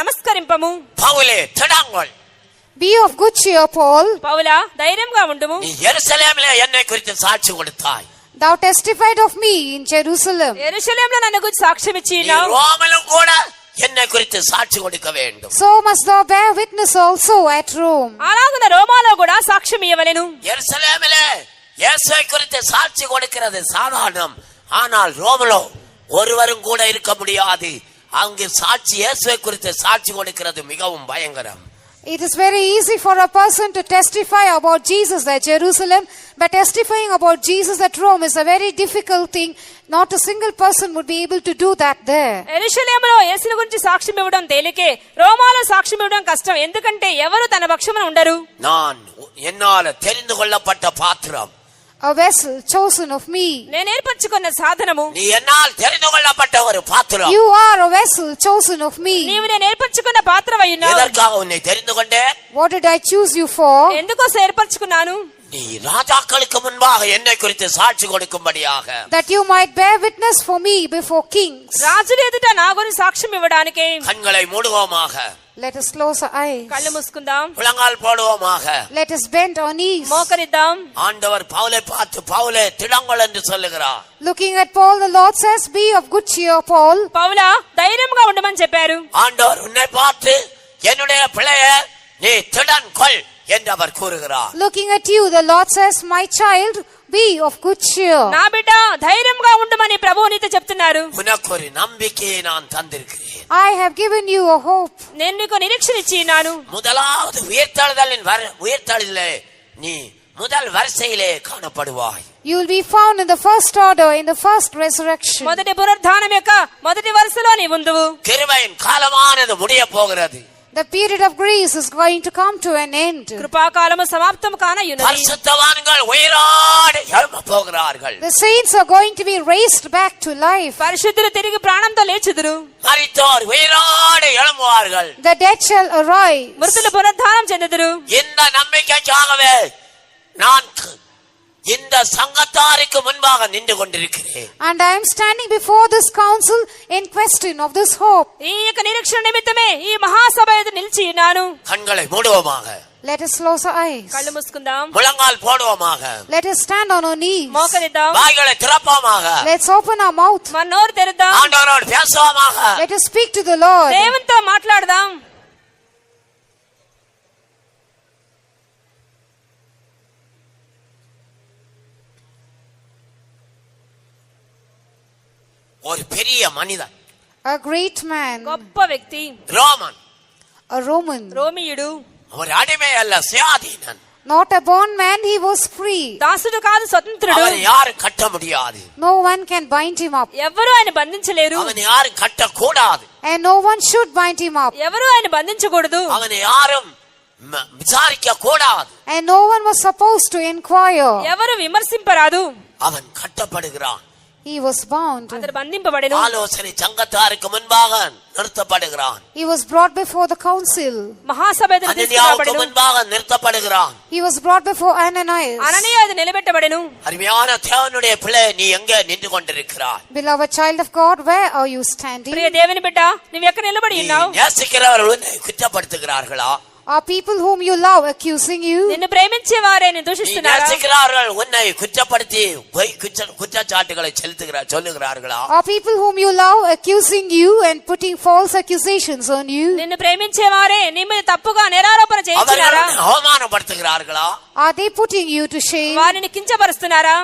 నమస్కరింపము. பவுலே திடங்கொள், Be of good cheer, Paul. పౌలా, ధైర్యంగా ఉండుము. நீ எருசலேமிலே என்னை குறித்து சாட்சி கொடுத்தாய். Thou testified of me in Jerusalem. యెరూషలేములో నన్ను గురించి సాక్ష్యం நீ ఇచ్చినావు. ரோமிலும் கூட என்னை குறித்து சாட்சி கொடுக்க வேண்டும். So must thou bear witness also at Rome. అలాగున రోమాలో కూడా సాక్ష్యం ఇవ్వవలెను. எருசலேமிலே இயேசுவை குறித்து சாட்சி கொடுக்கிறது சாதாரணம். ஆனால் ரோமிலோ ஒருவரும் கூட இருக்க முடியாது. அங்கு சாட்சி இயேசுவை குறித்து சாட்சி கொடுக்கிறது மிகவும் பயங்கரம். It is very easy for a person to testify about Jesus at Jerusalem, but testifying about Jesus at Rome is a very difficult thing. Not a single person would be able to do that there. యెరూషలేములో యేసుని గురించి సాక్ష్యం ఇవ్వడం తేలికే, రోమాలో సాక్ష్యం ఇవ్వడం కష్టం. ఎందుకంటే ఎవరు తన పక్షమున ఉండరు. நான் என்னால தெரிந்து கொள்ளப்பட்ட பாத்திரம், A vessel chosen of me. నేను ఏర్పరచుకున్న సాధనము. நீ என்னால் தெரிந்து கொள்ளப்பட்ட ஒரு பாத்திரம். You are a vessel chosen of me. నీవు నేను ఏర్పరచుకున్న పాత్రవై ఉన్నావు. எதற்காக உன்னை தெரிந்து கொண்டேன்? What did I choose you for? ఎందుకోసం ఏర్పరచుకున్నాను? நீ ராஜாக்களுக்கு முன்பாக என்னை குறித்து சாட்சி கொடுக்கும்படியாக. That you might bear witness for me before kings. రాజుల ఎదుట నా గురించి సాక్ష్యం ఇవ్వడానికి. கண்களை மூடுவோமாக. Let us close our eyes. కళ్ళు మూసుకుందాం. முழங்கால் போடுவோமாக. Let us bend our knees. మోకరిద్దాం. ஆண்டவர் பவுலை பார்த்து, பவுலே திடங்கொள் என்று சொல்லுகிறார். Looking at Paul, the Lord says, be of good cheer, Paul. పౌలా ధైర్యంగా ఉండమని చెప్పారు. ஆண்டவர் உன்னை பார்த்து, என்னுடைய பிள்ளையே நீ திடன் கொள் என்று அவர் கூறுகிறார். Looking at you, the Lord says, my child, be of good cheer. నా బిడ్డ ధైర్యంగా ఉండమని ప్రభువు నీతో చెప్తున్నారు. உனக்கு ஒரு நம்பிக்கையை நான் தந்திருக்கிறேன். I have given you a hope. నేను నీకు నిరీక్షణ ఇచ్చినాను. முதலாவது உயிர்த்தெழுதலிலே நீ முதல் வரிசையிலே காணப்படுவாய். You will be found in the first order, in the first resurrection. మొదటి పునరుద్ధానం యొక్క మొదటి వరుసలో నీ ఉందువు. கிருபையின் காலமானது முடிய போகிறது. The period of grace is going to come to an end. కృపాకాలము సమాప్తం కానయున్నది. பரிசுத்தவான்கள் உயிரோடு எழும்ப போகிறார்கள். The saints are going to be raised back to life. పరిశుద్ధులు తిరిగి ప్రాణంతో లేచుదురు. மரித்தோர் உயிரோடு எழும்புவார்கள். The dead shall arise. మృతులు పునరుద్ధానం చెందుదురు. இந்த நம்பிக்கைக்காகவே நான் இந்த சங்கத்தாருக்கு முன்பாக நின்று கொண்டிருக்கிறேன். And I am standing before this council in question of this hope. ఈ యొక్క నిరీక్షణ నిమిత్తమే ఈ మహాసభ ఎదుట నిలిచి ఉన్నాను. கண்களை மூடுவோமாக. Let us close our eyes. కళ్ళు మూసుకుందాం. முழங்கால் போடுவோமாக. Let us stand on our knees. మోకరిద్దాం. வாய்களை திறப்போமாக. Let's open our mouth. మన నోరు తెరుద్దాం. ஆண்டவரோடு பேசுவோமாக. Let us speak to the Lord. దేవునితో మాట్లాడదాం. ஒரு பெரிய மனிதன், A great man, గొప్ప వ్యక్తి, ரோமன், a Roman, రోమియుడు, ஒரு அடிமை அல்ல, சுயாதீனன். not a born man, he was free. దాసుడు కాదు, స్వతంత్రుడు. அவனை யாரும் கட்ட முடியாது. No one can bind him up, ఎవరు ఆయన బంధించలేరు. அவனை யாரும் கட்டக்கூடாது. and no one should bind him up, ఎవరు ఆయన బంధించకూడదు. அவனை யாரும் விசாரிக்க கூடாது. and no one was supposed to inquire. ఎవరు విమర్శింపరాదు. அவன் கட்டப்படுகிறான். He was bound. అతడు బంధింపబడెను. ஆலோசனை சங்கத்தாருக்கு முன்பாக நிறுத்தப்படுகிறான். He was brought before the council. మహాసభ ఎదుట அனனியாவுக்கு తీసుకురాబడెను. முன்பாக நிறுத்தப்படுகிறான். He was brought before Ananias. అననీయ అది నిలబెట్టబడెను. அருமையான தேவனுடைய பிள்ளை, நீ எங்கே நின்று கொண்டிருக்கிறாய்? Beloved child of God, where are you standing? ప్రియ దేవుని బిడ్డ, నువ్వు ఎక్కడ నిలబడి நீ ఉన్నావు? நேசிக்கிறவர்கள் உன்னை குற்றப்படுத்துகிறார்களா? Are people whom you love accusing you? నిన్ను ప్రేమించే వారే నిన్ను நீ దూషిస్తున్నారా? நேசிக்கிறவர்கள் உன்னை குற்றப்படுத்தி குற்றச்சாட்டுகளை சொல்லுகிறார்களா? Are people whom you love accusing you and putting false accusations on you? నిన్ను ప్రేమించే వారే నీ మీద తప్పుగా నేరారోపణ அவர்கள் చేయించున్నారా? உன்னை அவமானப்படுத்துகிறார்களா? Are they putting you to shame? వారిని కించపరుస్తున్నారా?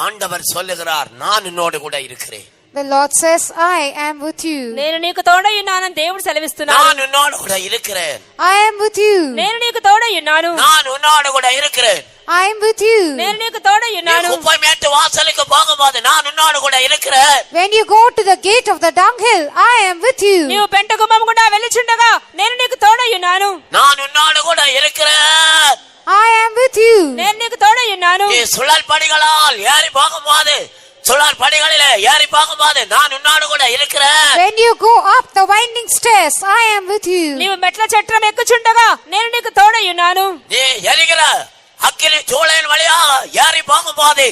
ஆண்டவர் சொல்லுகிறார், நான் உன்னோடு கூட இருக்கிறேன். The Lord says, I am with you. నేను నీకు తోడై ఉన్నానని దేవుడు సెలవిస్తున్నాడు. நான் உன்னோடு கூட இருக்கிறேன். I am with you. నేను నీకు తోడై ఉన్నాను. நான் உன்னோடு கூட இருக்கிறேன். I am with you. నేను నీకు తోడై நீ ఉన్నాను. குப்பை மேட்டு வாசலுக்கு போகும்போது நான் உன்னோடு கூட இருக்கிறேன். When you go to the gate of the dunghill, I am with you. నీవు పెంట గుమ్మం గుండా వెళ్ళుచుండగా నేను నీకు తోడై ఉన్నాను. நான் உன்னோடு கூட இருக்கிறேன். I am with you. నేను నీకు తోడై ఉన్నాను. நீ சுழல் படிகளால் ஏறி போகும்போது, சுழல் படிகளிலே ஏறி போகும்போது நான் உன்னோடு கூட இருக்கிறேன். When you go up the winding stairs, I am with you. నీవు మెట్ల చట్రం ఎక్కుచుండగా నేను నీకు తోడై ఉన్నాను. நீ எரிகிற அக்கினி சூளையின் வழியா ஏறி போகும்போது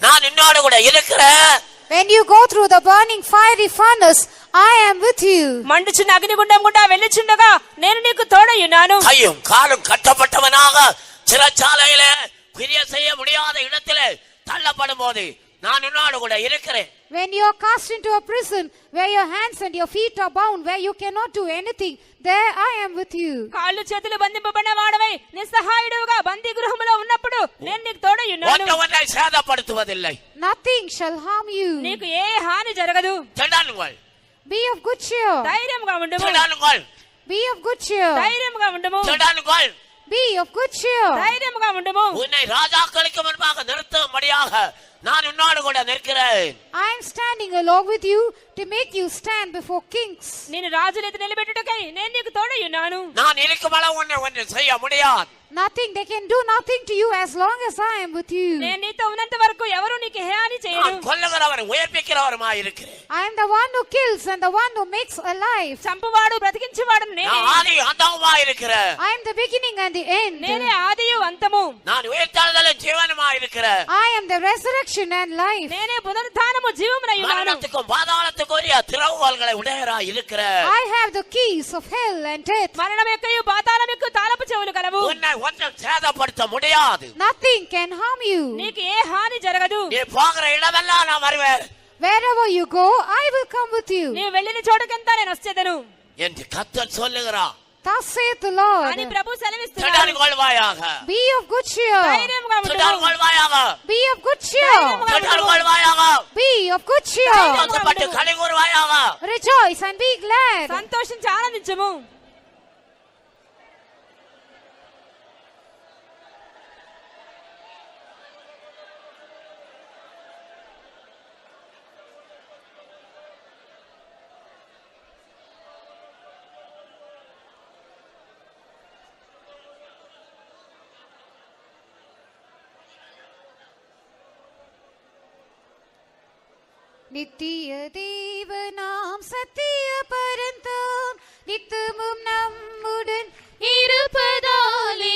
நான் உன்னோடு கூட இருக்கிறேன். When you go through the burning fiery furnace, I am with you. మండుచున్న అగ్నిగుండం గుండా వెళ్ళుచుండగా నేను నీకు తోడై ఉన్నాను. கையும் காலும் கட்டப்பட்டவனாக சிறைச்சாலையிலே கிரியை செய்ய முடியாத இடத்திலே தள்ளப்படும் போது நான் உன்னோடு கூட இருக்கிறேன். When you are cast into a prison where your hands and your feet are bound, where you cannot do anything, there I am with you. కాళ్ళు చేతులు బంధింపబడిన వాడవై నిస్సహాయుడుగా బందీ గృహంలో ఉన్నప్పుడు నేను నీకు తోడై ఉన్నాను. ஒன்றை சேதப்படுத்துவதில்லை. Nothing shall harm you. నీకు ఏ హాని జరగదు. திடன்கள். Be of good cheer. ధైర్యంగా ఉండుము. திடன்கொள். Be of good cheer. ధైర్యంగా ఉండుము. திடன்கொள். Be of good cheer. ధైర్యంగా ఉండుము. உன்னை ராஜாக்களுக்கு முன்பாக நிறுத்தும்படியாக நான் உன்னோடு கூட நிற்கிறேன். I am standing along with you to make you stand before kings. నేను రాజుల ఎదుట నిలబెట్టుటకై నేను నీకు తోడై ఉన్నాను. நான் இருக்கும் அளவு உன்னை ஒன்றும் செய்ய முடியாது. Nothing, they can do nothing to you as long as I am with you. నేను నీతో ఉన్నంత వరకు ఎవరు నీకు హాని చేయరు. நான் கொல்லுகிறவர் உயிர்ப்பிக்கிறவருமாய் இருக்கிறேன். I am the one who kills and the one who makes alive. చంపువాడు బ్రతికించువాడు నేనే. நான் ஆதி அந்தமுமாய் இருக்கிறேன். I am the beginning and the end. నేనే ఆదియు అంతము. நான் உயிர்த்தெழுதலும் ஜீவனுமாய் இருக்கிறேன். I am the resurrection and life. నేనే పునరుత్థానము జీవమునై ఉన్నాను. மரணத்துக்கும் பாதாளத்துக்குரிய திறவுகோல்களை உடையவராய் இருக்கிறேன். I have the keys of hell and death. మరణం యొక్కయు పాతాళం యొక్క తాళపు చెవులు కలవు. உன்னை ஒன்றும் சேதப்படுத்த முடியாது. Nothing can harm you. నీకు ఏ హాని జరగదు. நீ போகிற இடமெல்லாம் நான் வருவேன் Wherever you go, I will come with you. నీవు వెళ్ళిన చోటుకంతా నేను వచ్చేదను என்று கர்த்தர் சொல்லுகிறார். Thus saith the Lord. అని ప్రభు సెలవిస్తున్నాడు. திடன்கொள்வாயாக. Be of good cheer. ధైర్యంగా ఉండుము. திடன்கொள்வாயாக. Be of good cheer. திடன்கொள்வாயாக. Be of good cheer. சந்தோஷப்பட்டு களி கூறுவாயாக. Rejoice and be glad. సంతోషించి ఆనందించుము. நித்திய தேவனாம் சத்திய பரந்தாம் நித்தமும் நம்முடன் இருப்பதாலே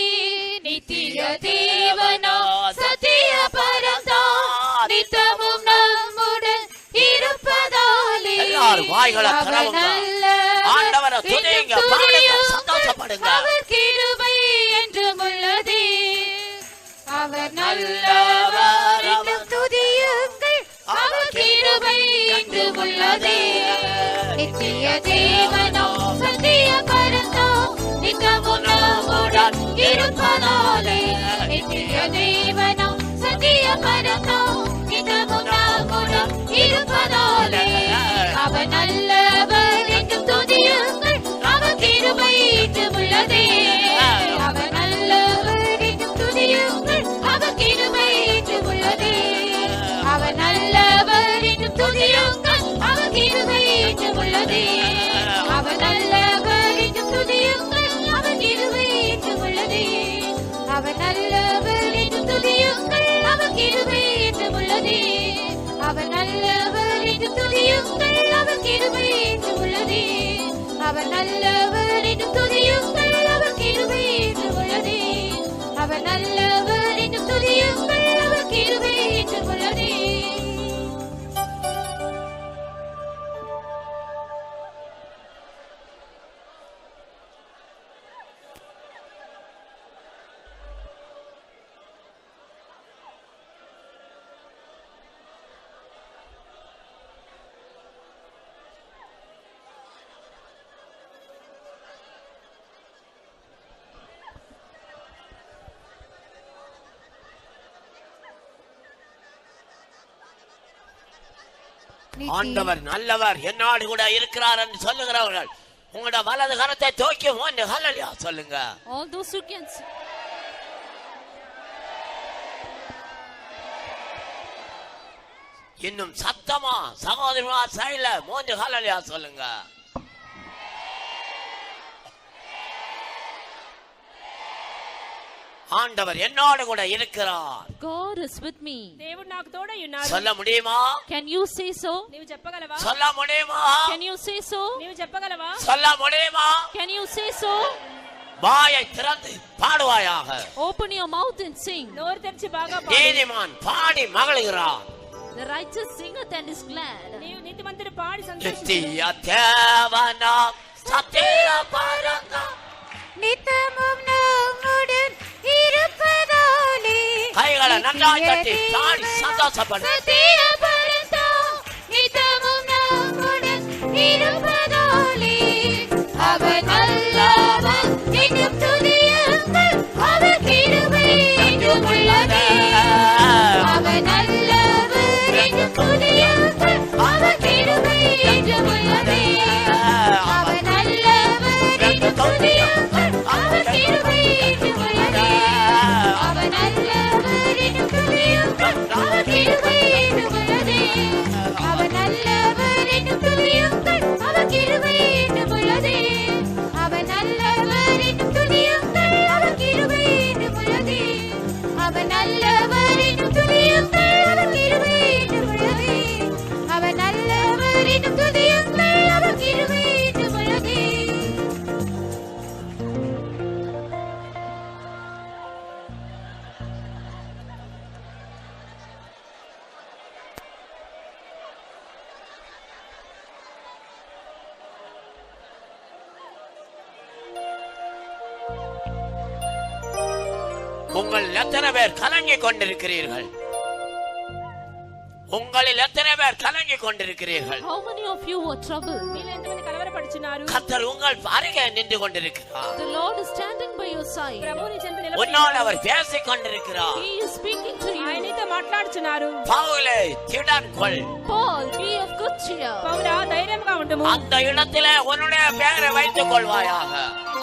நித்திய தேவனாம் சத்திய பரந்தாம் நித்தமும் நம்முடன் இருப்பதாலே எல்லாரும் வாய்களை திறவுங்க. ஆண்டவரை துதியுங்க, பாடுங்க, சந்தோஷப்படுங்க. அவர் கிருபை என்றும் உள்ளதே. அவர் நல்லவர், என்றும் துதியுங்கள். அவர் கிருபை என்றும் உள்ளதே. நித்திய தேவனோ சத்திய பரந்தோ நித்தமும் நம்முடன் இருப்பதாலே நித்திய தேவனோ சத்திய பரந்தோ நித்தமும் நம்முடன் இருப்பதாலே அவர் நல்லவர் என்றும் துதியுங்கள். அவர் கிருபை என்றும் உள்ளதே. அவர் நல்லவர் என்றும் துதியுங்கள். அவர் கிருபை என்றும் உள்ளதே. அவர் நல்லவர் என்றும் துதியுங்கள். அவர் கிருபை என்றும் உள்ளதே. அவர் நல்லவர் என்றும் துதியுங்கள். அவர் கிருபை என்றும் உள்ளதே. அவர் நல்லவர் என்றும் துதியுங்கள். அவர் கிருபை என்றும் உள்ளதே. அவர் நல்லவர் என்றும் துதியுங்கள். அவர் கிருபை என்றும் உள்ளதே. அவர் நல்லவர் என்றும் துதியுங்கள். அவர் கிருபை என்றும் உள்ளதே. அவர் நல்லவர் என்றும் துதியுங்கள். அவர் கிருபை என்றும் உள்ளதே. ஆண்டவர் நல்லவர், என்னோடு கூட இருக்கிறார் என்று சொல்லுகிறவர்கள் உங்களோட வலது கரத்தை தூக்கி ஒன்று ஹல்லேலூயா சொல்லுங்க. All those who can see. இன்னும் சத்தமா சகோதரமா சைடுல மூன்று ஹல்லேலூயா சொல்லுங்க. ஆண்டவர் என்னோடு கூட இருக்கிறார். God is with me. దేవుడు నాకు తోడై ఉన్నాడు. சொல்ல முடியுமா? Can you say so? నీవు చెప్పగలవా? சொல்ல முடியுமா? Can you say so? నీవు చెప్పగలవా? சொல்ல முடியுமா? Can you say so? வாயை திறந்து பாடுவாயாக. Open your mouth and sing. నోరు తెరిచి బాగా పాడు. நீதிமான் பாடி மகிழ்கிறார். The righteous singeth and is glad. నీవు నీతిమంతుడు పాడి సంతోషించును. நித்திய தேவனாம் சத்திய பரந்தாம் நித்தமும் நம்முடன் இருப்பதாலே கைகளை நன்றாய் தட்டி பாடி சந்தோஷப்படு. சத்திய பரந்தாம் நித்தமும் நம்முடன் இருப்பதாலே அவர் நல்லவர் என்றும் துதியுங்கள். அவர் கிருபை என்றும் உள்ளதே. அவர் நல்லவர் என்றும் துதியுங்கள். அவர் கிருபை என்றும் உள்ளதே. உங்கள் எத்தனை பேர் கலங்கிக் கொண்டிருக்கிறீர்கள்? உங்களில் எத்தனை பேர் கலங்கிக் கொண்டிருக்கிறீர்கள்? How many of you are troubled? మీలో ఎంతమంది కలవరపడుచున్నారు? கர்த்தர் உங்கள் அருகே நின்று கொண்டிருக்கிறார். The Lord is standing by your side. ప్రభువు నీ చెంత నిలబడి உன்னோடு அவர் பேசிக் கொண்டிருக்கிறார். He is speaking to you. ఆయన నీతో మాట్లాడుచున్నారు. பவுலே திடன் கொள். Paul, be of good cheer. పౌలా ధైర్యంగా ఉండుము. அந்த இடத்திலே உன்னுடைய பெயரை வைத்துக் கொள்வாயாக.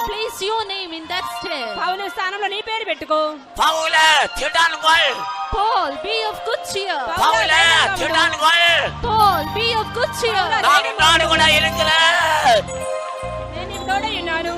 Place your name in that step. పౌలు స్థానంలో నీ పేరు పెట్టుకో. பவுலே திடன் கொள். Paul, be of good cheer. பவுலே திடன் கொள். Paul, be of good cheer. நான் உன்னோடு கூட இருக்கிறேன். నేను నీకు తోడై ఉన్నాను.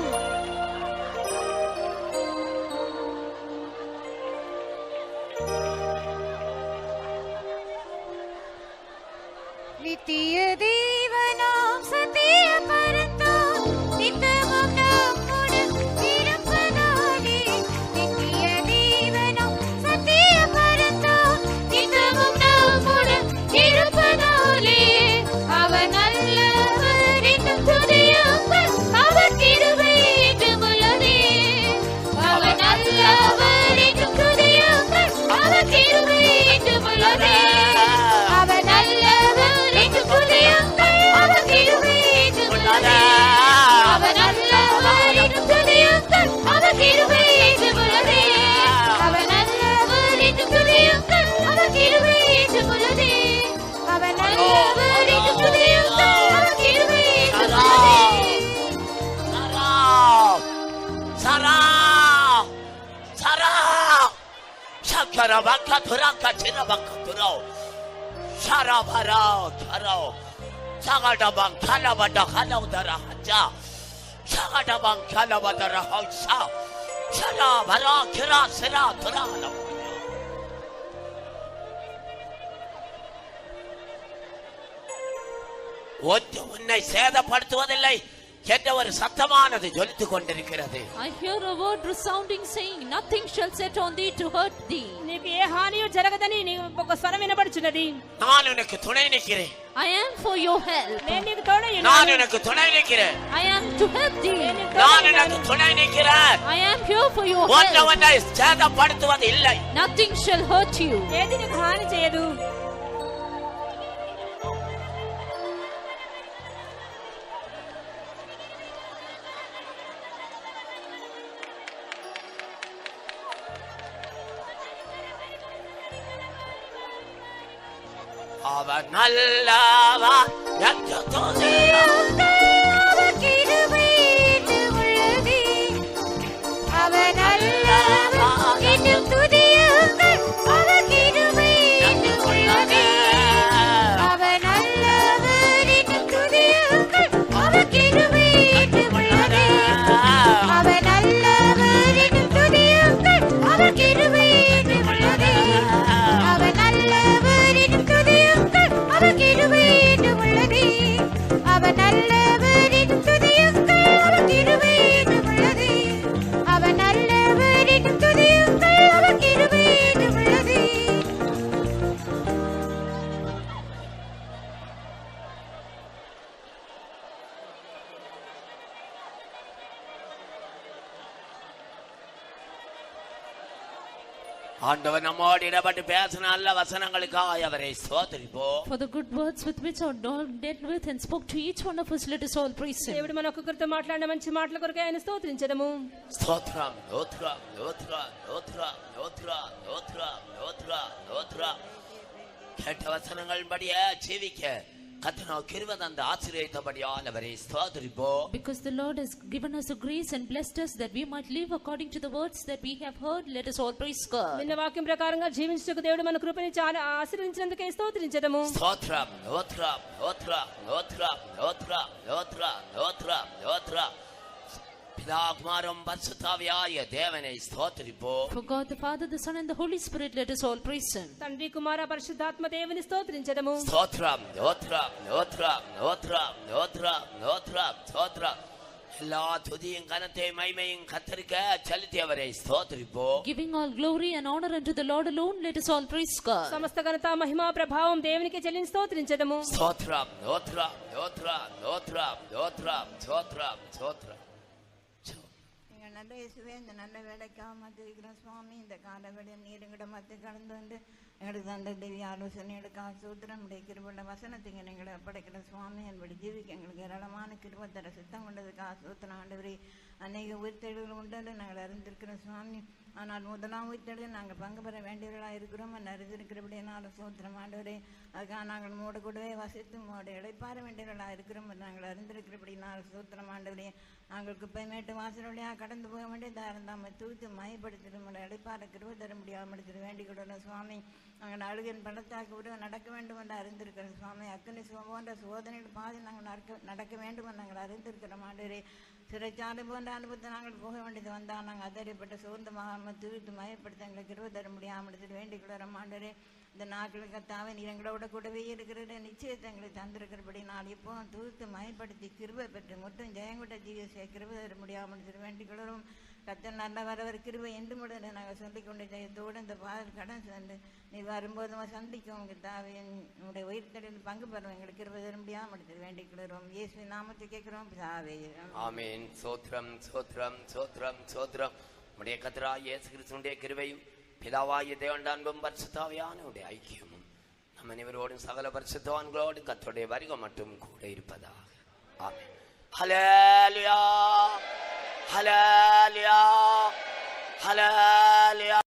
நித்திய தேவனாம் சத்திய பரந்தாம் நித்தமும் நம்முடன் இருப்பதாலே. நித்திய தேவனாம் சத்திய பரந்தாம் நித்தமும் நம்முடன் இருப்பதாலே. அவர் நல்லவர் என்றும் துதியுங்கள், அவர் கிருபை என்றும் உள்ளதே. அவர் நல்லவர் என்றும் துதியுங்கள், அவர் கிருபை என்றும் உள்ளதே. அவர் நல்லவர் என்றும் துதியுங்கள், அவர் கிருபை என்றும் உள்ளதே. அவர் நல்லவர் என்றும் துதியுங்கள், அவர் கிருபை என்றும் உள்ளதே. அவர் நல்லவர் என்றும் துதியுங்கள், அவர் கிருபை என்றும் உள்ளதே. அவர் நல்லவர் என்றும் துதியுங்கள், அவர் கிருபை என்றும் உள்ளதே. சரா சரா சக்கர பக்க துரக்க சின்ன பக்க துரோ சரா பரா சரோ சகடபங் கலபட கலவுதர ஹஜா சகடபங் கலபதர ஹௌசா சரா பரா கிரா சிரா துரால ஒன்று உன்னை சேதப்படுத்துவதில்லை என்ற ஒரு சத்தமானது ஜொலித்துக் கொண்டிருக்கிறது. I hear a word resounding saying, nothing shall set on thee to hurt thee. నీకు ఏ హానియు జరగదని నీకు ఒక స్వరం వినబడుచున్నది. நான் உனக்கு துணை நிற்கிறேன். I am for your help. నేను నీకు తోడై நான் ఉన్నాను. உனக்கு துணை நிற்கிறேன். I am to help thee. நான் உனக்கு துணை நிற்கிறேன். I am here for your ஒன்று help. உன்னை சேதப்படுத்துவது இல்லை. Nothing shall hurt you. ఏది నీకు హాని చేయదు. அவர் நல்லவா என்று துதியுங்கள். அவர் கிருபை என்றும் உள்ளதே. அவர் நல்லவர் என்றும் துதியுங்கள், அவர் கிருபை என்றும் உள்ளதே. அவர் நல்லவர் என்றும் துதியுங்கள், அவர் கிருபை என்றும் உள்ளதே. அவர் நல்லவர் என்றும் துதியுங்கள், அவர் கிருபை என்றும் உள்ளதே. அவர் நல்லவர் என்றும் துதியுங்கள், அவர் கிருபை என்றும் உள்ளதே. அவர் நல்லவர் என்றும் துதியுங்கள், அவர் கிருபை என்றும் உள்ளதே. அவர் நல்லவர் என்றும் துதியுங்கள், அவர் கிருபை என்றும் உள்ளதே. ஆண்டவர் நம்மோடு இடப்பட்டு பேசின நல்ல வசனங்களுக்காக அவரை ஸ்தோத்திரிப்போம். For the good words with which our Lord dealt with and spoke to each one of us, let us all praise Him. దేవుడు మన ఒక్కొక్కరితో మాట్లాడిన మంచి మాటల కొరకు ఆయన స్తోత్రించదము. ஸ்தோத்திரம் நோத்ரா நோத்ரா நோத்ரா நோத்ரா நோத்ரா நோத்ரா நோத்ரா கேட்ட வசனங்கள் படியே ஜீவிக்க கர்த்தர் கிருபை தந்து ஆசீர்வதித்தபடியால் அவரை ஸ்தோத்திரிப்போம். Because the Lord has given us the grace and blessed us that we might live according to the words that we have heard, let us all praise God. విన్న వాక్యం ప్రకారంగా జీవించుటకు దేవుడు మన కృపని చాలా ఆశీర్వదించినందుకే స్తోత్రించదము. స్తోత్రం నోత్రా నోత్రా నోత్రా నోత్రా నోత్రా నోత్రా నోత్రా பிதா குமாரம் பரிசுத்தாவியாகிய தேவனை ஸ்தோத்திரிப்போம். For God the Father, the Son and the Holy Spirit, let us all praise Him. తండ్రి కుమార పరిశుద్ధాత్మ దేవుని స్తోత్రించదము. స్తోత్రం నోత్రా నోత్రా నోత్రా నోత్రా నోత్రా స్తోత్ర எல்லா துதியும் கனத்தையும் மகிமையும் கர்த்தருக்கு செலுத்தியவரை ஸ்தோத்திரிப்போம். Giving all glory and honor unto the Lord alone, let us all praise God. సమస్త ఘనత మహిమ ప్రభావం దేవునికి చెల్లించి స్తోత్రించదము. స్తోత్రం నోత్రా నోత్రా నోత్రా నోత్రా స్తోత్రం స్తోత్రం. நல்ல இயேசுவே, இந்த நல்ல வேலைக்காக மத்திருக்கிறோம் சுவாமி. இந்த காலவெளியில் நீர் எங்கட மத்து கலந்து வந்து எங்களுக்கு தந்த திவ்ய ஆலோசனைகளுக்காக சூத்திரம் கிருபுள்ள வசனத்துக்கு எங்களை படைக்கிற சுவாமி. என்படி ஜீவிக்க எங்களுக்கு ஏராளமான கிருபத்தர சித்தம் கொண்டதுக்காக சூத்திரம் ஆண்டவரே. அநேக உயிர்த்தெழுகள் உண்டு நாங்கள் அறிந்திருக்கிறோம் சுவாமி. ஆனால் முதலாம் உயிர்த்தெழுகள் நாங்கள் பங்கு பெற வேண்டியவர்களாக இருக்கிறோம் அறிந்திருக்கிறபடினால சூத்திரம் ஆண்டவரே. அதுக்காக நாங்கள் மூட கூடவே வசித்து மூட இடைப்பாற வேண்டியவர்களாக இருக்கிறோம் நாங்கள் அறிந்திருக்கிறபடினால சூத்திரம் ஆண்டவரே. நாங்கள் குப்பை மேட்டு வாசல் வழியாக கடந்து போக வேண்டியதாக இருந்தாமல் தூத்து மயப்படுத்திடும் இடைப்பாற கிருபை தர முடியாமல் வேண்டிக் கொள்ளணும் சுவாமி. நாங்கள் அழுகின் பள்ளத்தாக்கு விட நடக்க வேண்டும் என்று அறிந்திருக்கிறோம் சுவாமி. அக்கனி போன்ற சோதனைகள் பாதி நாங்கள் நடக்க வேண்டும் என்று நாங்கள் அறிந்திருக்கிறோம் ஆண்டவரே. சிறைச்சாலை போன்ற அனுபவத்தை நாங்கள் போக வேண்டியது வந்தால் நாங்கள் அதறிப்பட்ட சோர்ந்தமாக தூவித்து மயப்படுத்த எங்களுக்கு கிருபை தர முடியாமல் வேண்டிக் கொள்கிறோம் ஆண்டவரே. இந்த நாட்களுக்கு கர்த்தாவே நீர் எங்களோட கூடவே இருக்கிற நிச்சயத்தை எங்களை தந்திருக்கிறபடி நான் இப்போ தூத்து மயப்படுத்தி கிருபை பெற்று மட்டும் ஜெயங்குட்ட ஜீவசியை கிருபை தர முடியாமல் வேண்டிக் கொள்கிறோம். கர்த்தர் நல்ல வரவர் கிருபை என்று முடனே நாங்கள் சொல்லிக்கொண்டு ஜெயத்தோடு இந்த பாதல் கடன் சென்று நீ வரும்போது சந்திக்கும் உங்கள் தாவின் உங்களுடைய உயிர்த்தலில் பங்கு பெறும் எங்களுக்கு கிருபை தர முடியாமல் வேண்டிக் கொள்கிறோம். இயேசு நாமத்தை கேட்கிறோம் பிதாவே. ஆமென். சோத்ரம் சோத்ரம் சோத்ரம் சோத்ரம். உடைய கர்த்தராகிய இயேசு கிறிஸ்துவின் கிருபையும் பிதாவாகிய தேவனுடைய அன்பும் பரிசுத்தாவியானவருடைய ஐக்கியமும் நம் அனைவரோடும் சகல பரிசுத்தவான்களோடும் கர்த்தருடைய வருகை மட்டும் கூட இருப்பதாக. ஆமென். ஹல்லேலூயா ஹல்லேலூயா ஹல்லேலூயா.